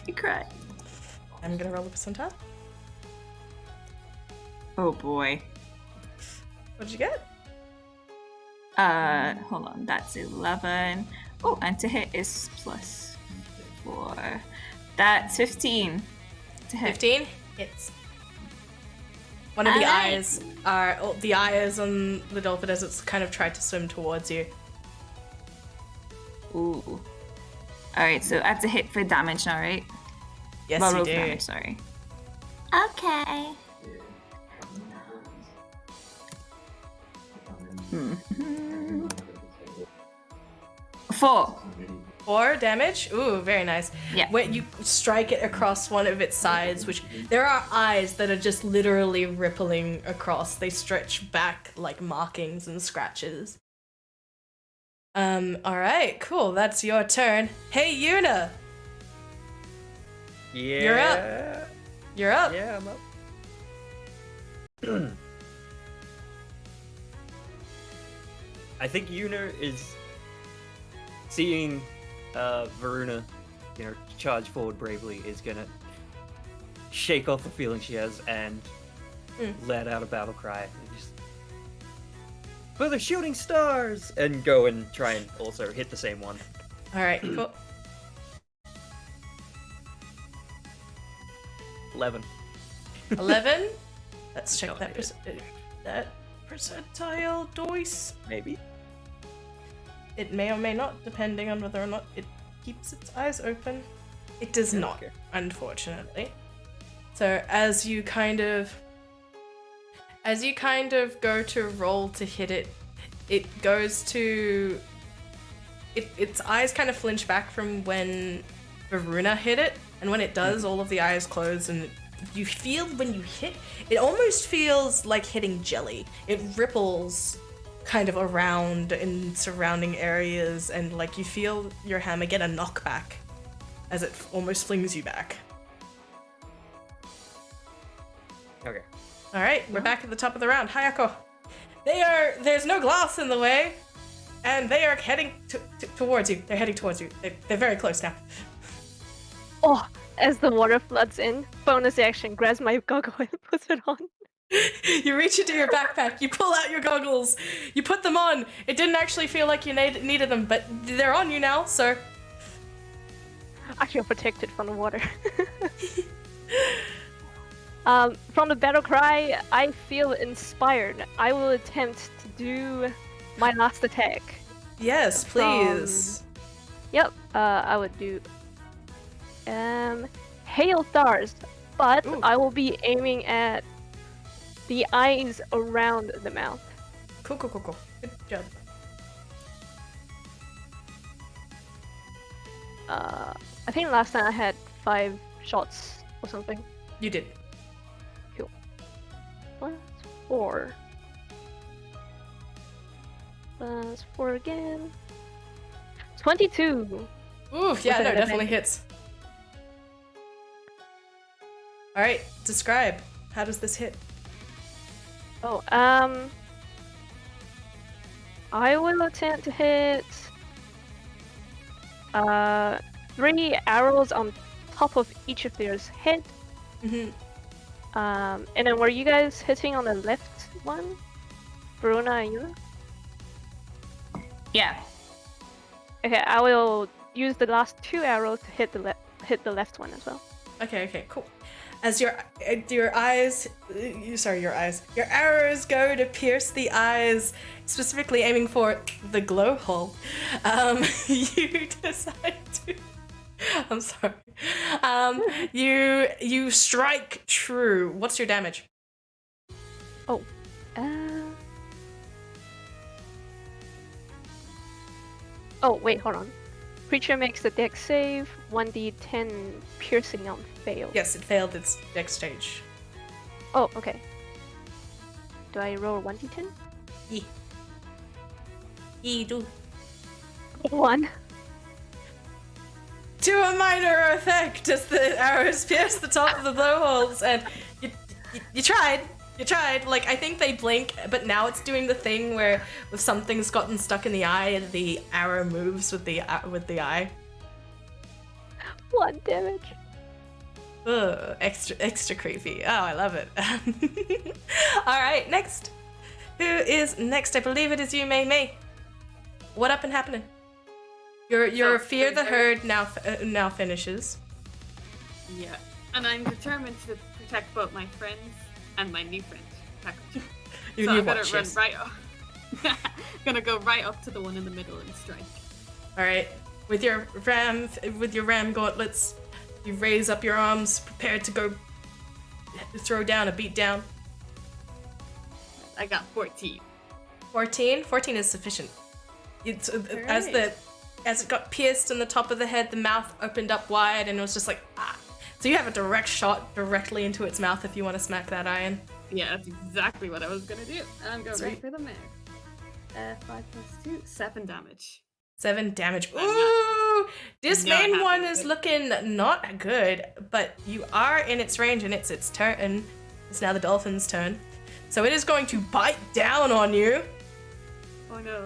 You cried. I'm gonna roll a percentile. Oh boy. What did you get? Hold on. That's 11. Oh, and to hit is +4. That's 15 to hit. 15 hits. One of the Alright. eyes are the eyes on the dolphin as it's kind of tried to swim towards you. Ooh. Alright, so I have to hit for damage now, right? Yes, Well, you roll do. for damage, sorry. Okay. Hmm. 4. 4 damage. Ooh, very nice. Yeah. When you strike it across one of its sides, which there are eyes that are just literally rippling across. They stretch back like markings and scratches. All right, cool. That's your turn. Hey, Yuna, Yeah. You're up. You're up. Yeah, I'm up. I think Yuna is seeing Veruna, charge forward bravely, is gonna shake off the feeling she has and let out a battle cry. And just, for the shooting stars! And go and try and also hit the same one. All right, cool. 11. 11. Let's check No, that that percentile dice. Maybe. It may or may not, depending on whether or not it keeps its eyes open. It does not, Okay. unfortunately. So as you kind of go to roll to hit it, it goes to its eyes kind of flinch back from when Veruna hit it, and when it does, all of the eyes close, and you feel when you hit, it almost feels like hitting jelly. It ripples kind of around in surrounding areas, and like you feel your hammer get a knockback as it almost flings you back. Okay. All right, we're back at the top of the round. Hayako, there's no glass in the way, and they are heading towards you. They're heading towards you. They're very close now. Oh, as the water floods in, bonus action, grabs my goggle and puts it on. You reach into your backpack, you pull out your goggles, you put them on. It didn't actually feel like you needed them, but they're on you now, so. I feel protected from the water. From the battle cry, I feel inspired. I will attempt to do my last attack. Yes, please. Yep, I would do hail stars, but Ooh. I will be aiming at the eyes around the mouth. Cool. Good job. I think last time I had 5 shots or something. You did. Plus 4. Plus 4 again. 22. Ooh, yeah, With no, an definitely advantage. hits. All right, describe. How does this hit? Oh, I will attempt to hit 3 arrows on top of each of their head. Mm-hmm. And then were you guys hitting on the left one? Veruna and Yuna? Yeah. Okay, I will use the last 2 arrows to hit the left one as well. Okay, cool. As your arrows go to pierce the eyes, specifically aiming for the glow hole, you decide to. I'm sorry. You strike true. What's your damage? Oh, wait, hold on. Creature makes the dex save, 1d10 piercing on fail. Yes, it failed its dex stage. Oh, okay. Do I roll 1d10? Yeah. You do. 1. To a minor effect as the arrows pierce the top of the blowholes, and you tried. You tried. Like, I think they blink, but now it's doing the thing where if something's gotten stuck in the eye, and the arrow moves with the eye. 1 damage. Ugh, extra creepy. Oh, I love it. All right, next. Who is next? I believe it is you, May. What up and happening? Your fear the herd now finishes. Yeah, and I'm determined to protect both my friends and my new friend. Your So new I'm gonna watch, run yes. right up. Gonna go right up to the one in the middle and strike. All right, with your ram gauntlets, you raise up your arms, prepared to go throw down a beat down. I got 14. 14 is sufficient. It's as it got pierced in the top of the head, the mouth opened up wide, and it was just like ah. So you have a direct shot directly into its mouth if you want to smack that eye in. Yeah, that's exactly what I was gonna do. And I'm going Sweet. right for the mouth. 5 + 2, 7 damage. 7 damage. I'm Ooh! This not main happy one with is it. looking not good, but you are in its range, and it's its turn. It's now the dolphin's turn. So it is going to bite down on you. Oh no.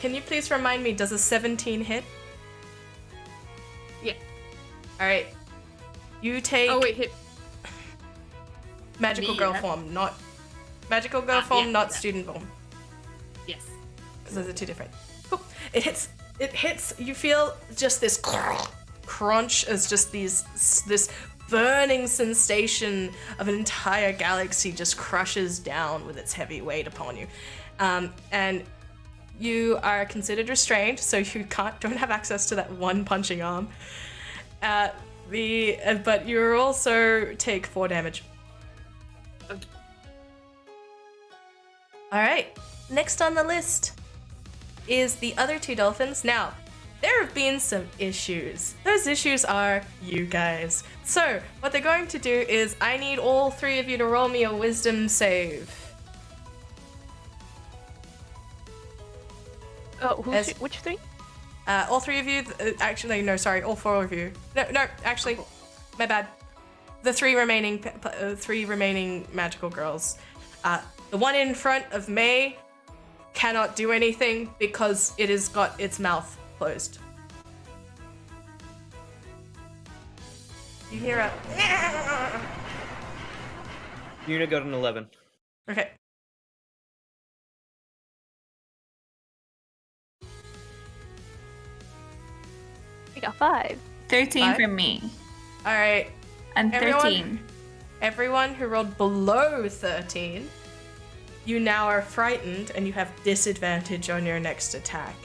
Can you please remind me, does a 17 hit? Yeah. Alright. You take Oh wait, hit. magical me, girl yeah. form, not magical girl form, yeah, not yeah. student form. Yes. Because those are two different. Cool. It hits, you feel just this crunch as just this burning sensation of an entire galaxy just crushes down with its heavy weight upon you. And you are considered restrained, so you don't have access to that one punching arm. But you also take 4 damage. Okay. All right, next on the list is the other 2 dolphins. Now, there have been some issues. Those issues are you guys. So, what they're going to do is I need all 3 of you to roll me a wisdom save. Oh, As- which 3? All 3 of you, actually, no, sorry, all 4 of you. No, actually, my bad. The 3 remaining magical girls. The one in front of May cannot do anything because it has got its mouth closed. You hear a... Yuna got an 11. Okay. I got 5. 13 5? from me. All right. And 13. Everyone who rolled below 13, you now are frightened and you have disadvantage on your next attack.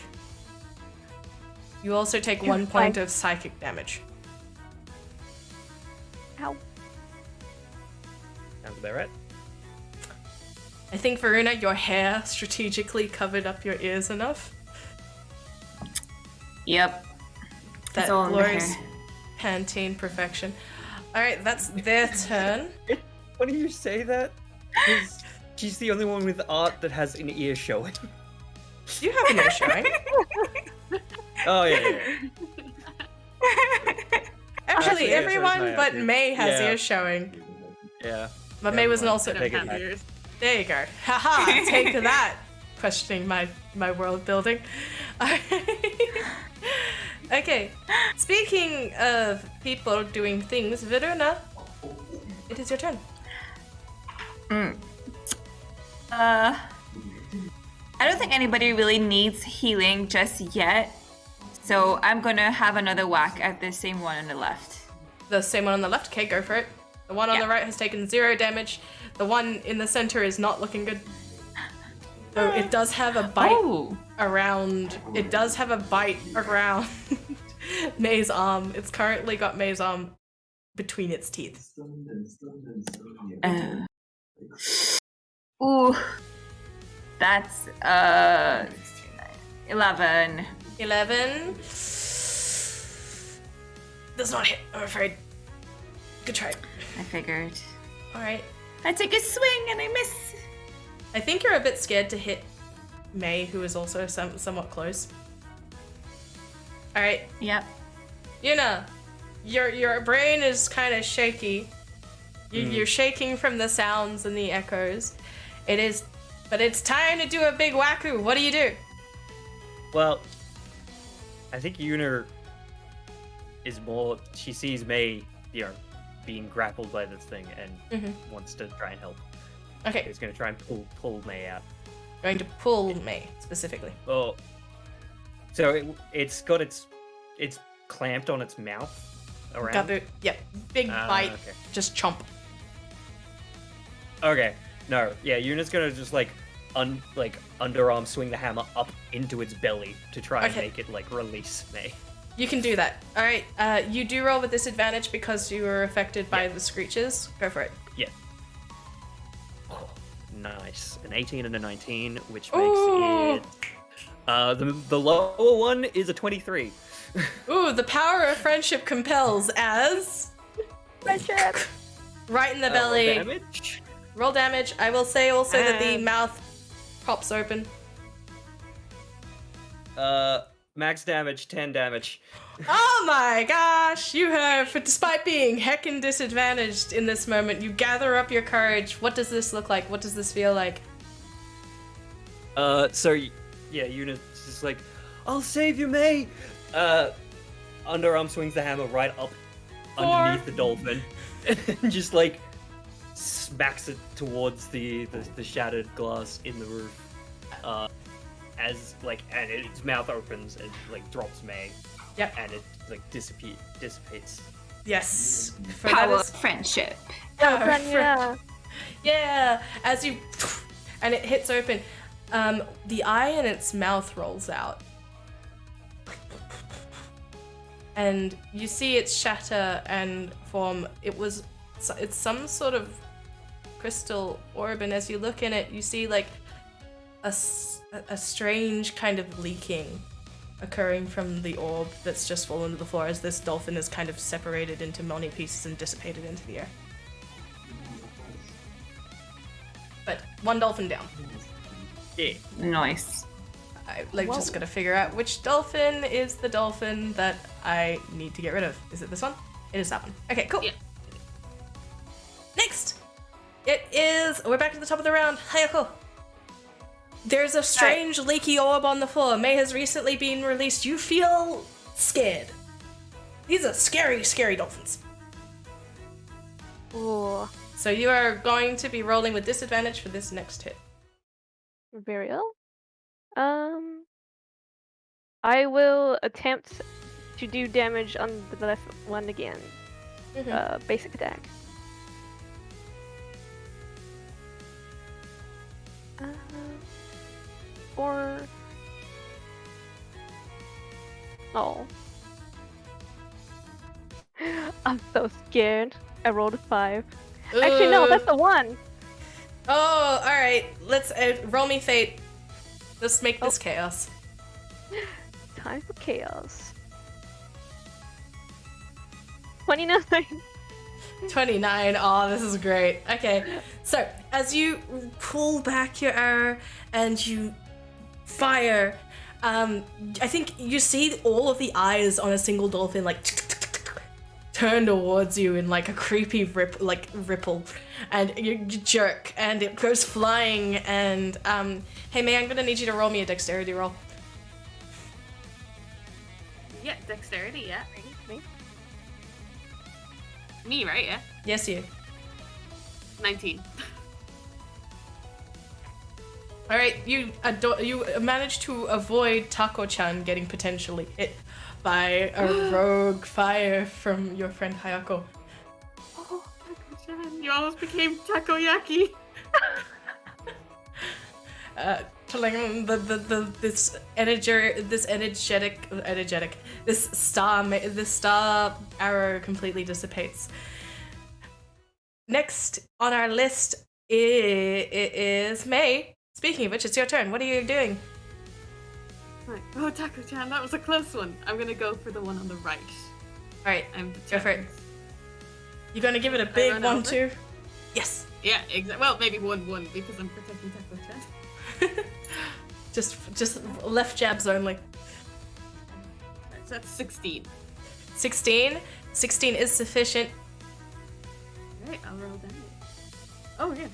You also take 1 point of psychic damage. Ow. Sounds about right. I think, Veruna, your hair strategically covered up your ears enough. Yep. That It's all in the glorious hair. Pantene perfection. Alright, that's their turn. Why do you say that? 'Cause she's the only one with art that has an ear showing. You have an ear showing. Oh yeah. Actually, yeah, everyone sorry, but yeah. May has Yeah. ears showing. Yeah. But May wasn't I also... don't Take it have back. ears. There you go. Haha, take that. Questioning my world building. Okay, speaking of people doing things, Veruna, it is your turn. I don't think anybody really needs healing just yet. So I'm gonna have another whack at the same one on the left. The same one on the left? Okay, go for it. The one on the right has taken 0 damage. The one in the center is not looking good. So it does have a bite around... It does have a bite around May's arm. It's currently got May's arm between its teeth. Ooh. That's 11. 11. Does not hit, I'm afraid. Good try. I figured. Alright. I take a swing and I miss. I think you're a bit scared to hit May, who is also somewhat close. Alright. Yep. Yuna, your brain is kind of shaky. You're shaking from the sounds and the echoes. But it's time to do a big wacko. What do you do? Well, I think Yuna is more. She sees May, being grappled by this thing and wants to try and help. Okay. He's going to try and pull May out. Going to pull May specifically. Oh. So it's got it's clamped on its mouth around. Got the big bite. Okay. Just chomp. Okay. No. Yeah. Yuna's gonna just underarm swing the hammer up into its belly to try and make it release May. You can do that. All right. You do roll with disadvantage because you were affected by the screeches. Go for it. Yeah. Oh, nice. An 18 and a 19, which makes it. The lower one is a 23. Ooh, the power of friendship compels as Friendship. right in the belly. Damage. Roll damage. I will say also that the mouth pops open. Max damage, 10 damage. Oh my gosh! You have, despite being heckin' disadvantaged in this moment, you gather up your courage. What does this look like? What does this feel like? Yuna's just like, I'll save you, May! Underarm swings the hammer right up underneath the dolphin and just smacks it towards the shattered glass in the roof. And its mouth opens and drops May. Yep. And it dissipates. Yes. Power of friendship. Yeah. As you and it hits open, the eye in its mouth rolls out. And you see it shatter and form. It's some sort of crystal orb, and as you look in it, you see a strange kind of leaking occurring from the orb that's just fallen to the floor as this dolphin is kind of separated into many pieces and dissipated into the air. But one dolphin down. Yeah. Nice. I just gotta figure out which dolphin is the dolphin that I need to get rid of. Is it this one? It is that one. Okay, cool. Yeah. Next! We're back to the top of the round. Hayako. There's a strange leaky orb on the floor. May has recently been released. You feel scared. These are scary, scary dolphins. Ooh. So you are going to be rolling with disadvantage for this next hit. Very well. I will attempt to do damage on the left one again. Basic attack. Oh. I'm so scared. I rolled a 5. Actually, no, that's the 1. Oh, alright. Let's roll me fate. Let's make this chaos. Time for chaos. 29. 29. Oh, this is great. Okay. So, as you pull back your arrow and you fire, I think you see all of the eyes on a single dolphin turn towards you in a creepy ripple, and you jerk and it goes flying. And hey May, I'm gonna need you to roll me a dexterity roll. Yeah, dexterity, yeah. Me, right? Yeah. Yes, you. 19. All right, you managed to avoid Tako-chan getting potentially hit by a rogue fire from your friend Hayako. Oh, Tako-chan, you almost became takoyaki. This star arrow completely dissipates. Next on our list is May. Speaking of which, it's your turn. What are you doing? Right. Oh, Tako-chan, that was a close one. I'm gonna go for the one on the right. All right, I'm go for it. You gonna give it a big 1-2? Yes. Yeah, exactly. Well, maybe 1-1 because I'm protecting Tako-chan. just left jabs only. So that's 16. 16. 16 is sufficient. Alright, I'll roll damage. Oh yeah,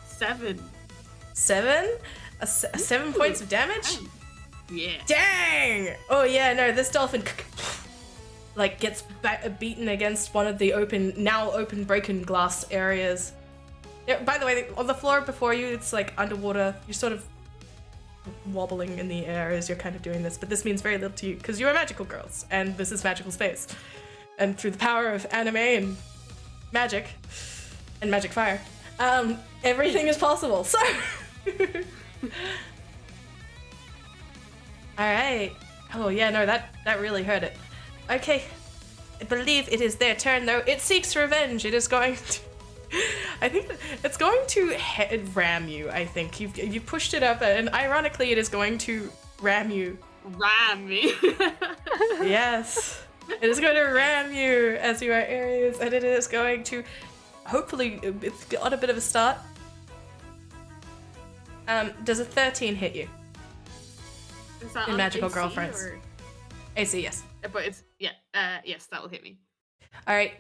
7. 7? 7 points of damage? Yeah. Dang! Oh yeah, no, this dolphin like gets beaten against one of the now open broken glass areas. Yeah, by the way, on the floor before you, it's like underwater. You're sort of wobbling in the air as you're kind of doing this, but this means very little to you because you are magical girls, and this is magical space. And through the power of anime and magic fire, everything is possible. So, all right. Oh yeah, no, that really hurt it. Okay, I believe it is their turn though. It seeks revenge. It is going to. I think it's going to ram you. I think you pushed it up, and ironically, it is going to ram you. Ram me. Yes, it is going to ram you as you are Aries, and it is going to. Hopefully, it's got a bit of a start. Does a 13 hit you? Is that in on Magical AC Girlfriends? or- AC, yes. But it's yes, that will hit me. All right.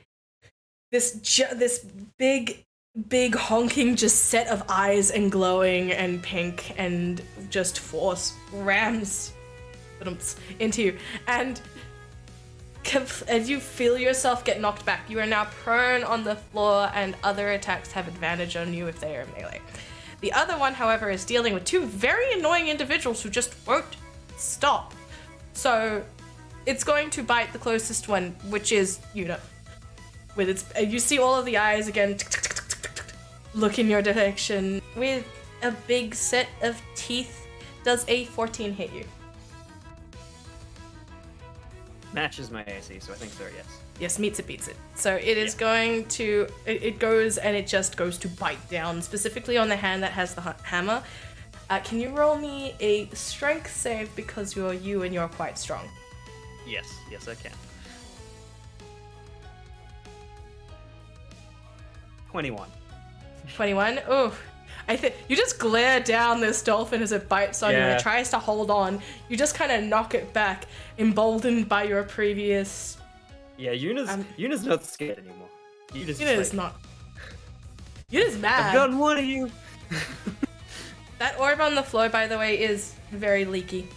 This big honking just set of eyes and glowing and pink and just force rams into you, and you feel yourself get knocked back. You are now prone on the floor, and other attacks have advantage on you if they are melee. The other one, however, is dealing with two very annoying individuals who just won't stop. So it's going to bite the closest one, which is Yuna. With its, you see all of the eyes again look in your direction. With a big set of teeth, does a 14 hit you? Matches my AC, so I think so, yes. Yes, meets it, beats it. So it is going to, it goes and it just goes to bite down, specifically on the hand that has the hammer. Can you roll me a strength save because you're you and you're quite strong? Yes, I can. 21. 21? Oh, I think you just glare down this dolphin as it bites on you and it tries to hold on. You just kind of knock it back, emboldened by your previous... Yeah, Yuna's not scared anymore. Yuna's not. Yuna's mad. I've gotten one of you! That orb on the floor, by the way, is very leaky.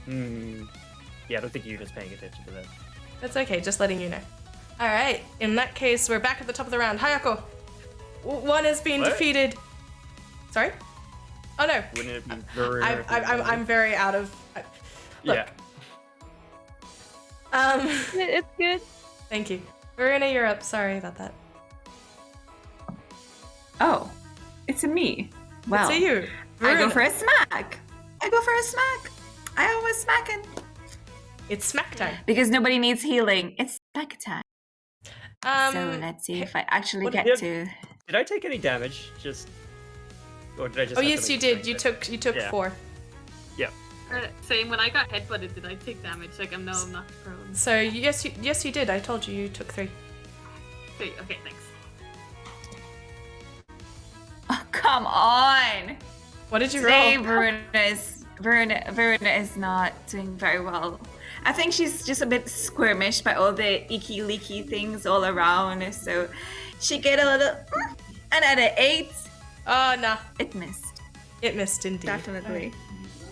Yeah, I don't think Yuna's paying attention to that. That's okay, just letting you know. Alright, in that case, we're back at the top of the round. Hayako! One has been defeated. Sorry? Oh no. Wouldn't it be Veruna? I'm very out of... Look. Yeah. It's good. Thank you. Veruna, you're up. Sorry about that. Oh, it's a me. Well, It's a you. I go Veruna. for a smack. I always smacking. It's smack time. Because nobody needs healing. It's smack time. So let's see if I actually What get did- to... Did I take any damage? Or did I just Oh have to yes, make you a did. strength You save? took Yeah. 4. Yeah. Same, when I got headbutted, did I take damage? Like, I'm not prone. So yes, you did. I told you took 3. Okay, thanks. Oh, come on! What did you Today, roll? Veruna is not doing very well. I think she's just a bit squirmish by all the icky leaky things all around, so she get a little... And at an 8, Oh no, it missed. it missed indeed. Definitely.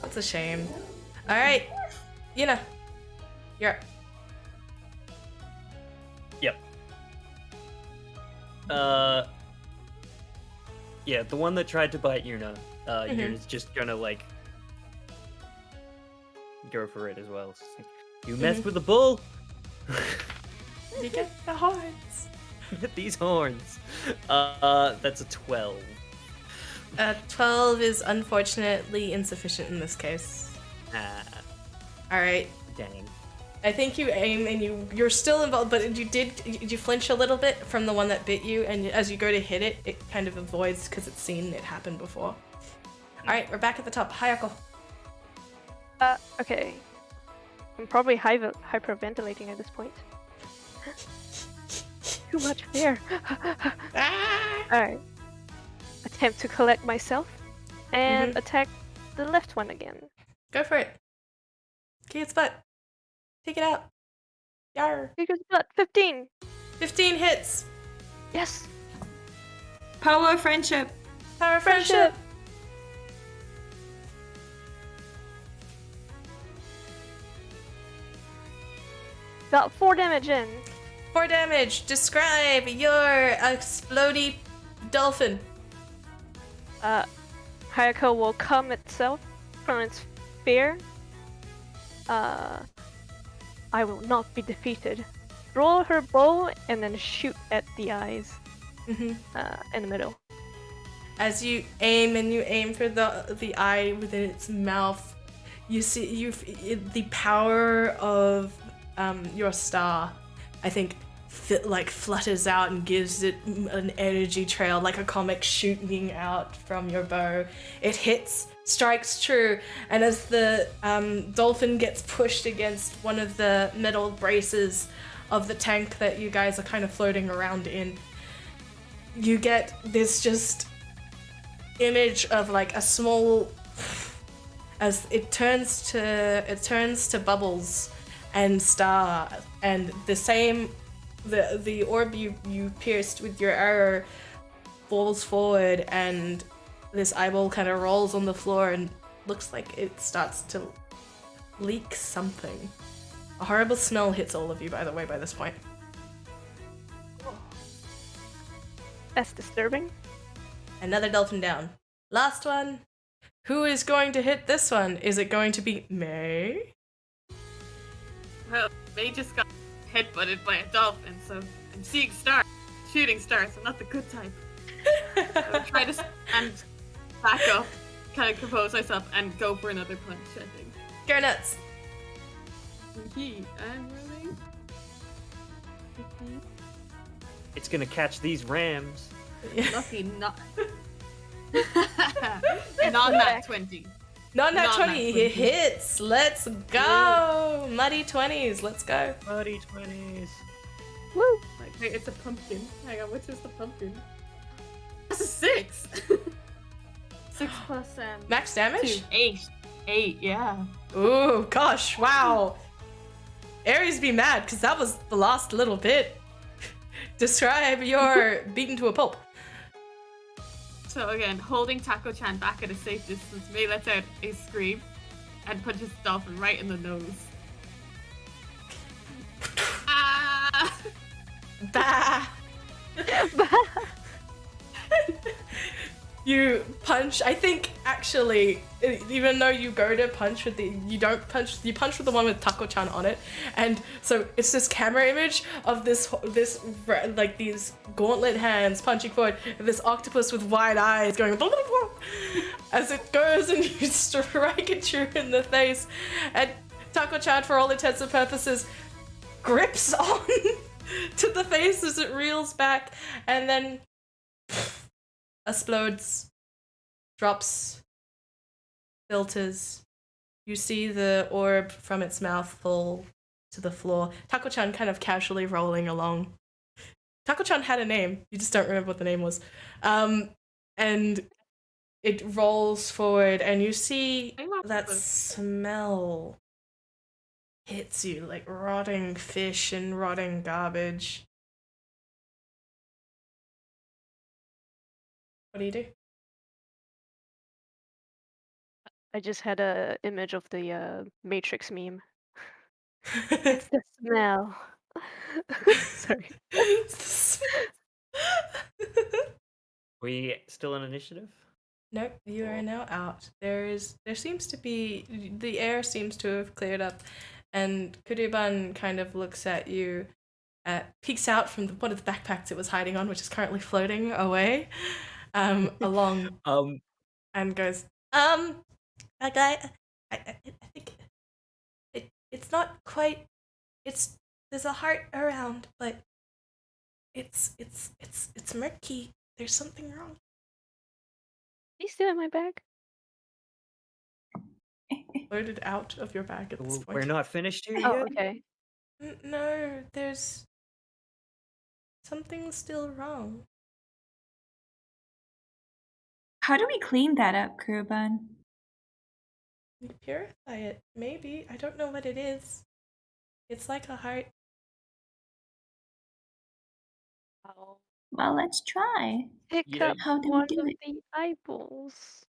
That's a shame. All right, Yuna, you're up. Yep. Yeah, the one that tried to bite Yuna. Mhm. Yuna's just gonna like go for it as well. It's like, you messed with the bull. You get the horns. Get these horns. That's a 12. 12 is unfortunately insufficient in this case. Ah, All right. dang. I think you aim and you're still involved, but did you flinch a little bit from the one that bit you, and as you go to hit it, it kind of avoids because it's seen it happen before. All right, we're back at the top. Hayako. Okay. I'm probably hyperventilating at this point. Too much fear. Alright. Attempt to collect myself and attack the left one again. Go for it. Kick its butt. Take it out. Yar. Kick his butt. 15. 15 hits. Yes. Power of friendship. Power of friendship. Got 4 damage in. 4 damage. Describe your explodey dolphin. Hayako will calm itself from its fear. I will not be defeated. Roll her bow and then shoot at the eyes. In the middle. As you aim for the eye within its mouth, you see the power of your star, I think, flutters out and gives it an energy trail like a comic shooting out from your bow. It hits, strikes true, and as the dolphin gets pushed against one of the metal braces of the tank that you guys are kind of floating around in, you get this just image of like a small, as it turns to bubbles and star, and the orb you pierced with your arrow falls forward, and this eyeball kind of rolls on the floor and looks like it starts to leak something. A horrible smell hits all of you, by the way, by this point. That's disturbing. Another dolphin down. Last one. Who is going to hit this one? Is it going to be May? Well, they just got headbutted by a dolphin, so I'm seeing stars, shooting stars. I'm not the good type. I'll try to and back up, kind of compose myself, and go for another punch. I think. Go nuts. I'm rolling. 15. It's gonna catch these rams. Lucky not. Not that 20. Not nat Not 20. nat He 20. hits. Let's go. Muddy 20s. Let's go. Buddy 20s. Woo! Like, hey, it's a pumpkin. Hang on, which is the pumpkin? That's a 6. 6 plus Max damage? 2. 8. 8, yeah. Ooh, gosh, wow. Aries be mad because that was the last little bit. Describe your beaten to a pulp. So again, holding Taco-chan back at a safe distance, May lets out a scream and punches the dolphin right in the nose. Ah! Bah. You punch, I think actually, even though you go to punch with you punch with the one with Taco-chan on it, and so it's this camera image of this like these gauntlet hands punching forward, and this octopus with wide eyes going blah, blah, blah, as it goes, and you strike it true in the face, and Taco-chan, for all intents and purposes, grips on to the face as it reels back, and then explodes, drops, filters. You see the orb from its mouth fall to the floor. Taco-chan kind of casually rolling along. Taco-chan had a name, you just don't remember what the name was. And it rolls forward, and you see that smell hits you like rotting fish and rotting garbage. What do you do? I just had a image of the Matrix meme. It's the smell. Sorry. we still in initiative? Nope, you are now out. There seems to be, the air seems to have cleared up, and Kurubun kind of looks at you, peeks out from one of the backpacks it was hiding on, which is currently floating away, along, and goes, That guy. I think it's not quite, there's a heart around, but it's murky. There's something wrong. He's still in my bag. Loaded out of your bag at this point. We're not finished here Oh, yet? okay. No, there's something still wrong. How do we clean that up, Kurubun? You purify it, maybe. I don't know what it is. It's like a heart. I'll Well, let's try. pick Yeah, up How do we one do of it? the eyeballs.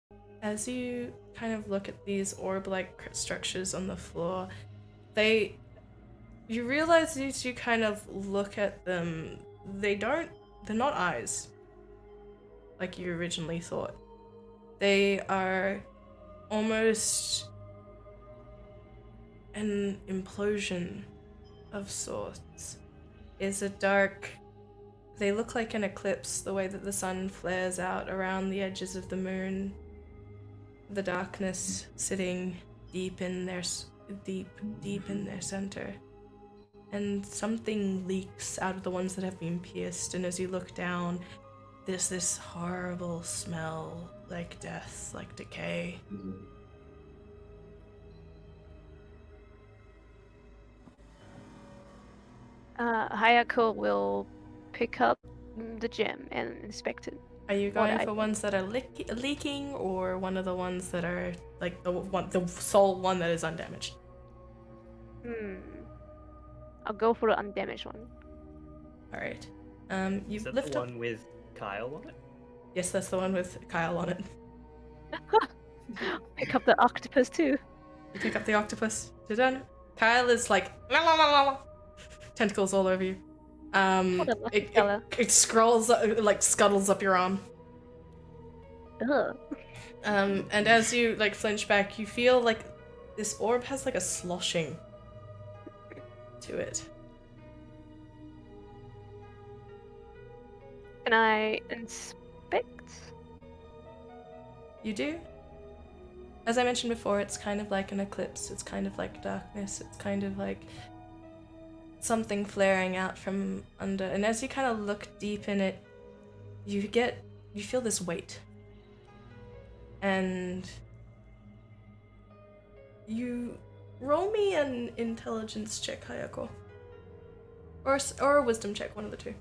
As you kind of look at these orb-like structures on the floor, you realize as you kind of look at them, they're not eyes, like you originally thought. They are almost an implosion of sorts. They look like an eclipse, the way that the sun flares out around the edges of the moon. The darkness sitting deep in their center. And something leaks out of the ones that have been pierced, and as you look down, there's this horrible smell, like death, like decay. Hayako will pick up the gem and inspect it. Are you going I for ones that are leaking, or one of the ones that are like the sole one that is undamaged? I'll go for the undamaged one. All right. You Is that lift the up. one with Kyle on it? Yes, that's the one with Kyle on it. Pick up the octopus too. You pick up the octopus. You're done. Kyle is like la, la, la, la, la. Tentacles all over you. What a lucky fella. It scrolls like scuttles up your arm. Ugh. And as you like flinch back, you feel like this orb has like a sloshing to it. Can I inspect? You do? As I mentioned before, it's kind of like an eclipse. It's kind of like darkness. It's kind of like something flaring out from under. And as you kind of look deep in it, you feel this weight. And you roll me an intelligence check, Hayako. Or a wisdom check, one of the two.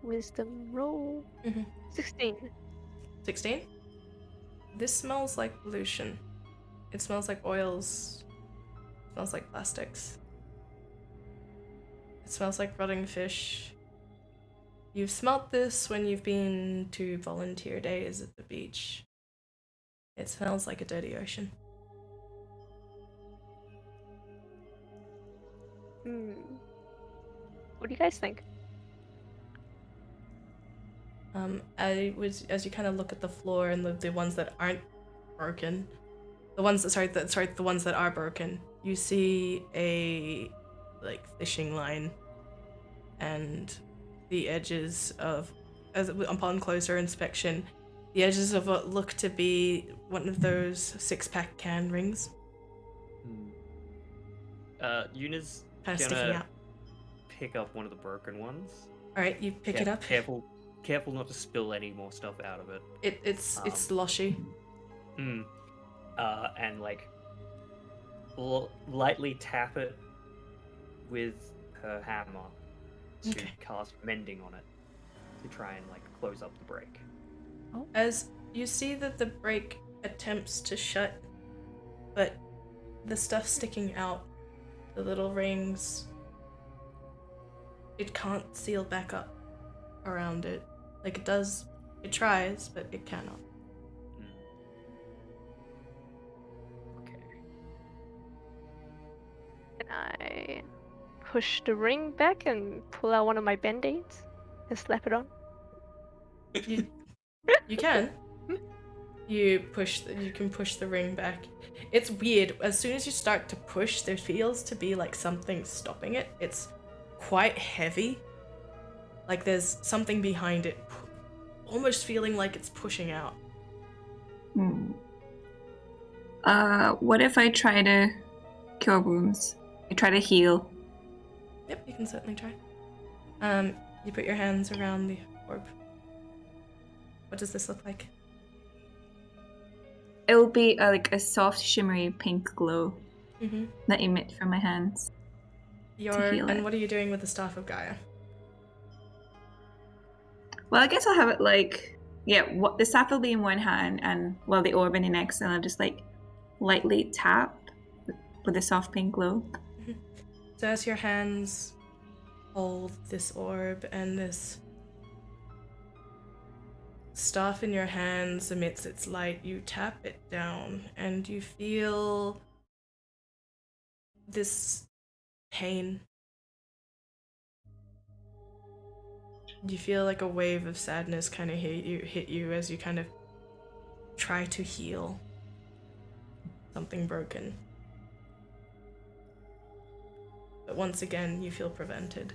Wisdom roll. 16. 16? This smells like pollution. It smells like oils. It smells like plastics. It smells like rotting fish. You've smelt this when you've been to volunteer days at the beach. It smells like a dirty ocean. What do you guys think? As you kind of look at the floor and the ones that aren't broken, the ones that are broken, you see a like fishing line, and the edges of, upon closer inspection, the edges of what look to be one of those 6-pack can rings. Yuna's Kind of gonna sticking out. pick up one of the broken ones. All right, you pick it up. Careful not to spill any more stuff out of it. It's sloshy. And like lightly tap it with her hammer to cast mending on it to try and like close up the break. As you see that the break attempts to shut, but the stuff sticking out, the little rings, it can't seal back up around it. Like it does, it tries, but it cannot. Okay. Can I push the ring back and pull out one of my band-aids? and slap it on. You can. You can push the ring back. It's weird. As soon as you start to push, there feels to be like something stopping it. It's quite heavy. Like there's something behind it, almost feeling like it's pushing out. What if I try to cure wounds? I try to heal. Yep, you can certainly try. You put your hands around the orb. What does this look like? It will be like a soft, shimmery pink glow Mm-hmm. that emit from my hands. And what are you doing with the Staff of Gaia? Well, I guess I'll have it like, the staff will be in one hand and the orb in the next, and I'll just like lightly tap with a soft pink glow. Mm-hmm. So as your hands hold this orb and this staff in your hands emits its light, you tap it down and you feel this pain. You feel like a wave of sadness kind of hit you as you kind of try to heal something broken. But once again, you feel prevented.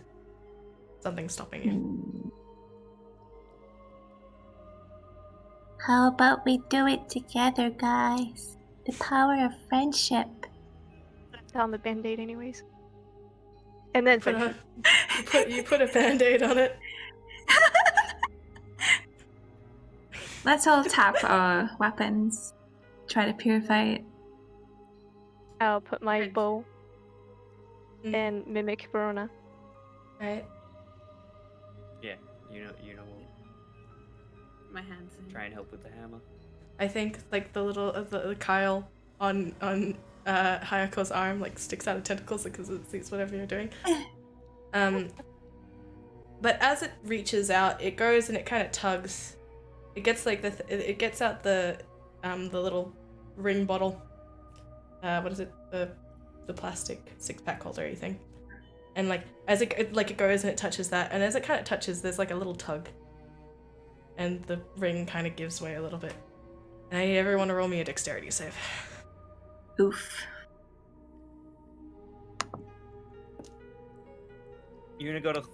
Something stopping you. How about we do it together, guys? The power of friendship. That's on the band-aid anyways. And then You put a band-aid on it. Let's all tap our weapons. Try to purify it. I'll put my bow and mimic Veruna. Right. Yeah, you know. My hands. Try and help with the hammer. I think like the little the Kyle on Hayako's arm like sticks out of tentacles because it sees whatever you're doing. But as it reaches out, it goes and it kind of tugs. It gets like it gets out the little ring bottle. What is it? The plastic 6-pack holder thing. And like as it goes and it touches that, and as it kind of touches, there's like a little tug. And the ring kind of gives way a little bit. And I need everyone to roll me a dexterity save. Oof. You're gonna go to 4.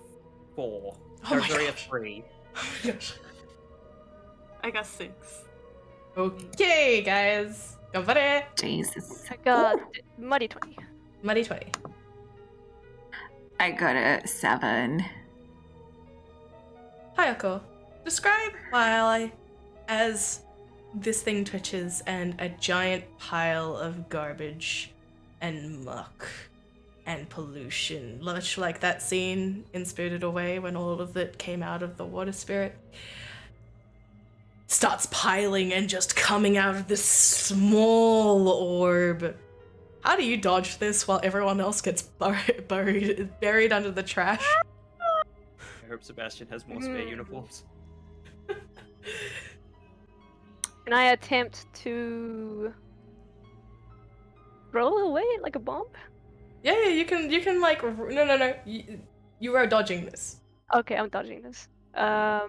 Oh my Sorry, a gosh. 3. Oh my gosh. I got 6. Okay, guys. Ganbare. Jesus. I got muddy 20. Muddy 20. I got a 7. Hayako, describe as this thing twitches and a giant pile of garbage and muck and pollution, much like that scene in Spirited Away when all of it came out of the water spirit, starts piling and just coming out of this small orb. How do you dodge this while everyone else gets buried under the trash? I hope Sebastian has more spare uniforms. Can I attempt to roll away like a bomb? Yeah, you can like, no. You are dodging this. Okay, I'm dodging this. I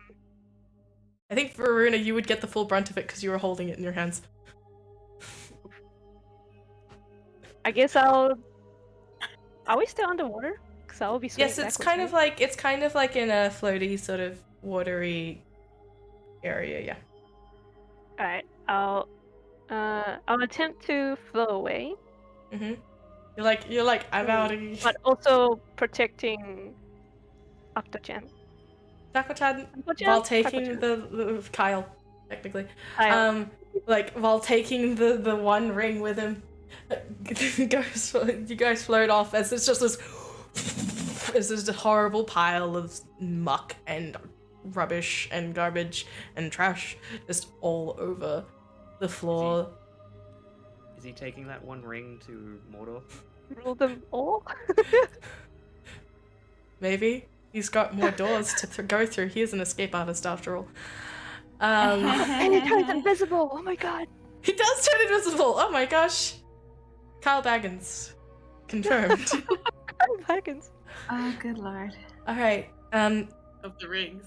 think for Veruna, you would get the full brunt of it because you were holding it in your hands. I guess Are we still underwater? Because I'll be swimming Yes, it's backwards, kind of like in a floaty sort of watery area. Yeah. All right, I'll attempt to flow away, Mhm. You're like I'm out of here. but also protecting Octochan. Taco-chan, Taco-chan? while taking Taco-chan. the Kyle, technically. Kyle. Like while taking the one ring with him, you guys float off as it's just this horrible pile of muck and rubbish and garbage and trash just all over the floor. Is he taking that one ring to Mordor? Roll them all? Maybe he's got more doors to go through. He is an escape artist after all. And it turns invisible! Oh my god! He does turn invisible. Oh my gosh. Kyle Baggins. Confirmed. Kyle Baggins. Oh, good lord. All right. of the rings.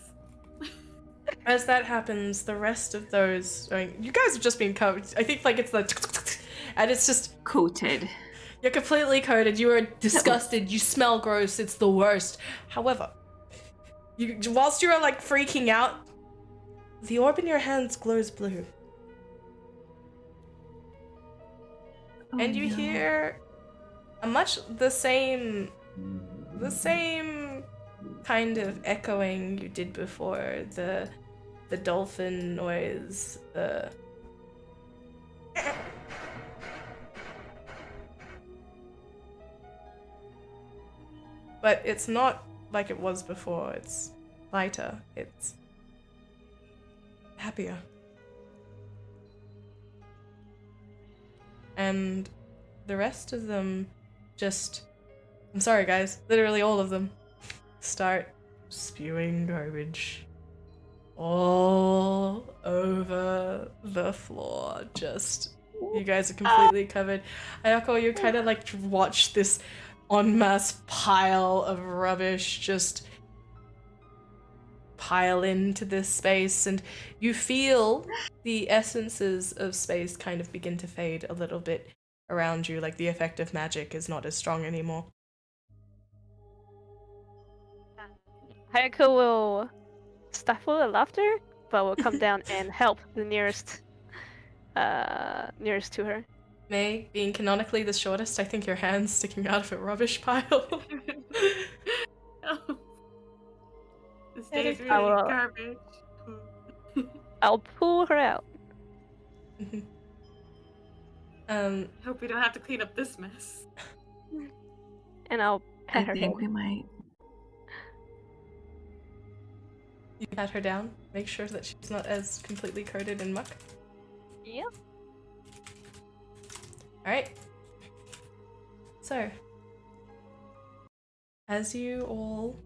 As that happens, the rest of those, you guys have just been covered. I think like it's the, and it's just Coated. you're completely coated. You are disgusted. You smell gross. It's the worst. However, whilst you are like freaking out, the orb in your hands glows blue, and you hear a much the same kind of echoing you did before. The dolphin noise. But it's not like it was before. It's lighter. It's happier. And the rest of them just... I'm sorry, guys. Literally all of them start spewing garbage all over the floor. Just... You guys are completely covered. Ayako, you kind of like watch this en masse pile of rubbish just pile into this space, and you feel the essences of space kind of begin to fade a little bit around you, like the effect of magic is not as strong anymore. Hayako will stifle the laughter, but will come down and help the nearest to her. May, being canonically the shortest, I think your hand's sticking out of a rubbish pile. This day is really I'll, garbage. I'll pull her out. Hope we don't have to clean up this mess. And I'll pat her I head. think we might. You pat her down, make sure that she's not as completely coated in muck. Yeah. Alright. So, as you all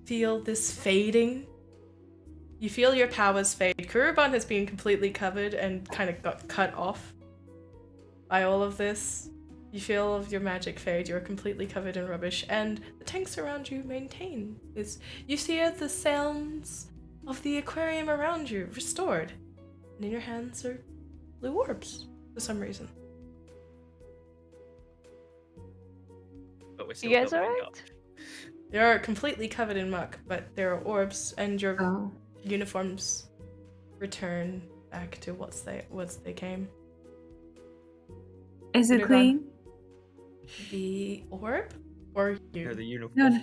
feel this fading, you feel your powers fade. Kurubun has been completely covered and kind of got cut off by all of this. You feel your magic fade, you're completely covered in rubbish, and the tanks around you maintain this. You hear the sounds of the aquarium around you restored, and in your hands are blue orbs for some reason. But we're still You guys covered in alright? garbage. You're completely covered in muck, but there are orbs, and your Oh. uniforms return back to what they came. Is Put it it clean? The orb? Or you? No, the uniform. No.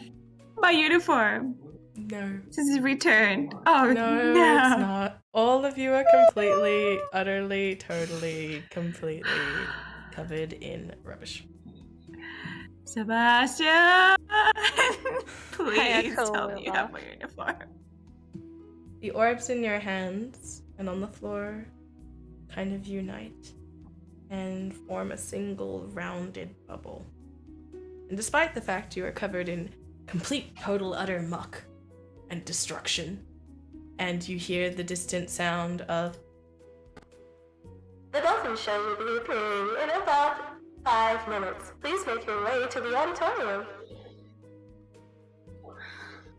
My uniform. No. This is returned. Oh No, no. it's not. All of you are completely, utterly, totally, completely covered in rubbish. Sebastian, please Hayako tell will me you have my uniform. The orbs in your hands and on the floor kind of unite and form a single rounded bubble. And despite the fact you are covered in complete, total, utter muck and destruction, and you hear the distant sound of The Dolphin Show will be appearing in about 5 minutes. Please make your way to the auditorium.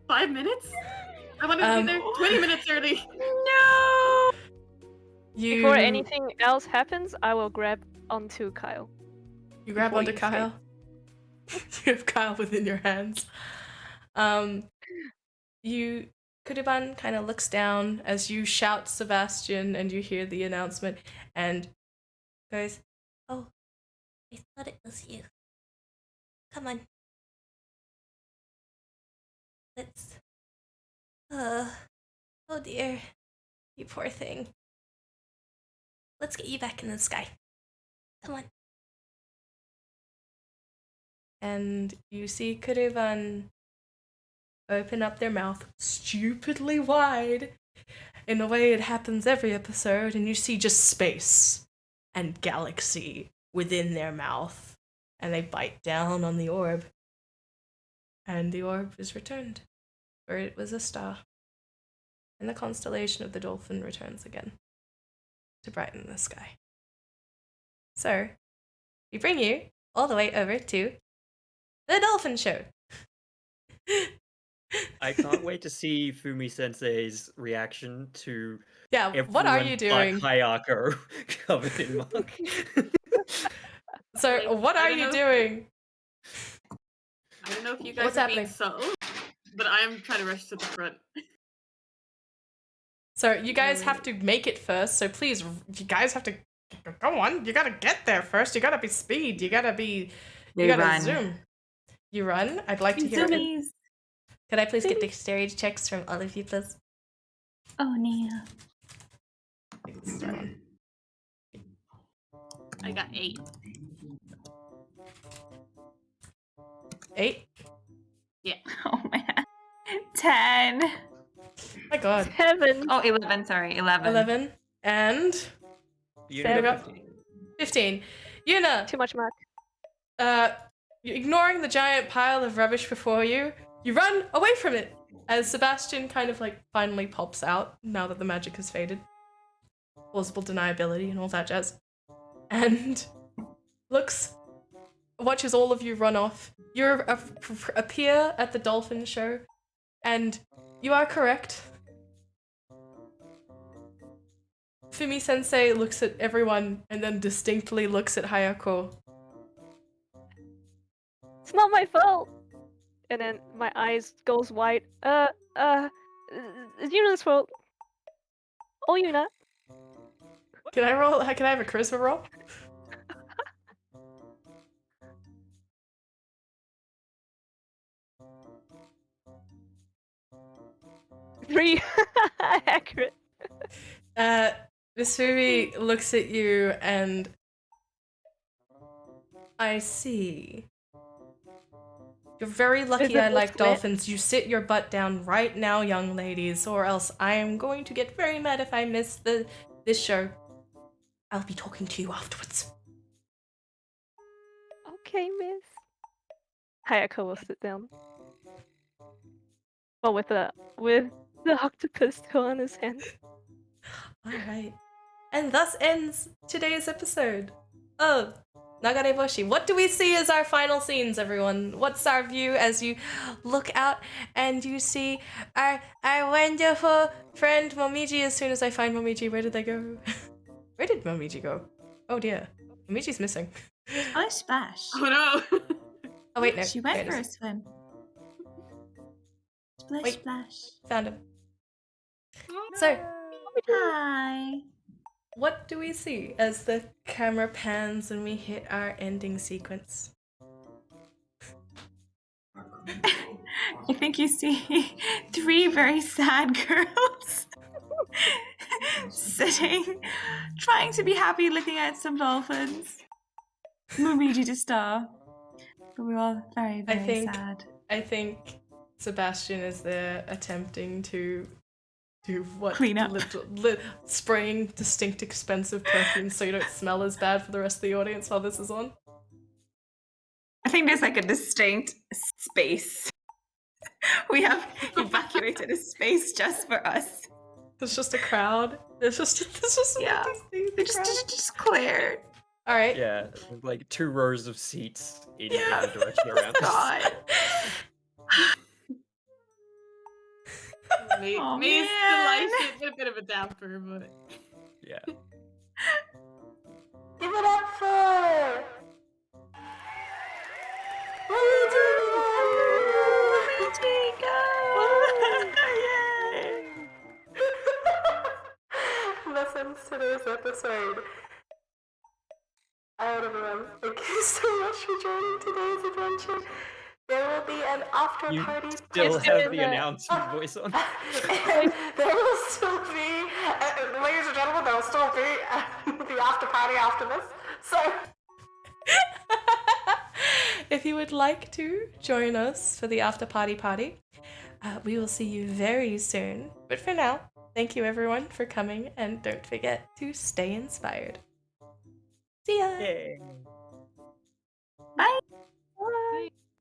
5 minutes? I wanted to be there 20 minutes early. No. you Before anything else happens, I will grab onto Kyle. You grab Before onto you Kyle. You have Kyle within your hands. Kurubun kind of looks down as you shout Sebastian and you hear the announcement and goes, "Oh, I thought it was you. Come on. Let's... oh dear. You poor thing. Let's get you back in the sky. Come on." And you see Kurubun open up their mouth stupidly wide in the way it happens every episode, and you see just space and galaxy within their mouth, and they bite down on the orb, and the orb is returned, where it was a star, and the constellation of the dolphin returns again to brighten the sky. So, we bring you all the way over to the Dolphin Show. I can't wait to see Fumi Sensei's reaction to Yeah, what are everyone you but doing? Hayako covered in muck. So, Like, what I are don't you know- doing? I don't know if you guys What's are happening? being subtle, but I'm trying to rush to the front. So, you guys have to make it first. So, please, you guys have to go on. You gotta get there first. You gotta be speed. You gotta be. They You gotta run. zoom. You run. I'd like to hear it. Zoomies. Could I please get dexterity checks from all of you, please? Oh, Nia. I got 8. 8. Oh, man. 10. My God. 7. Oh, 11, sorry. 11. 11 and You Fair know, enough. 15. Yuna, Too much muck. ignoring the giant pile of rubbish before you, you run away from it as Sebastian kind of like finally pops out now that the magic has faded. Plausible deniability and all that jazz. And watches all of you run off. You appear at the dolphin show, and you are correct. Fumi Sensei looks at everyone and then distinctly looks at Hayako. It's not my fault. And then my eyes goes wide. It's Yuna's fault. Oh, Yuna. Can I roll? Can I have a charisma roll? Three. Accurate. Miss Fumi looks at you and I see. You're very lucky it I like this wet? dolphins. You sit your butt down right now, young ladies, or else I am going to get very mad if I miss this show. I'll be talking to you afterwards. Okay, miss. Hayako will sit down. Well, with the octopus still on his hand. Alright. And thus ends today's episode of Nagareboshi. What do we see as our final scenes, everyone? What's our view as you look out and you see our wonderful friend Momiji? As soon as I find Momiji, where did they go? Where did Momiji go? Oh dear. Momiji's missing. Oh, splash. Oh no! Oh wait, no. She there went it for is. a swim. Splash, Wait. splash. Found him. So, Hi. what do we see as the camera pans and we hit our ending sequence? I think you see 3 very sad girls sitting, trying to be happy looking at some dolphins. Momiji to star. But we're all very, very sad. I think Sebastian is there attempting to do what? Clean up. Spraying distinct expensive perfume so you don't smell as bad for the rest of the audience while this is on. I think there's like a distinct space. We have evacuated a space just for us. There's just a crowd. There's just Yeah. They're just cleared. All right. Yeah, like 2 rows of seats in Yeah. every direction around us. God. May Aw, the man. life hit a bit of a damper, but Yeah. Give it up for Yay! This ends today's episode. Alright everyone, thank you so much for joining today's adventure. There will be an after You party. still posted- have the announcement voice on. There will still be, ladies and gentlemen, there will still be the after party after this. So, If you would like to join us for the after party, we will see you very soon. But for now, thank you everyone for coming and don't forget to stay inspired. See ya! Yay.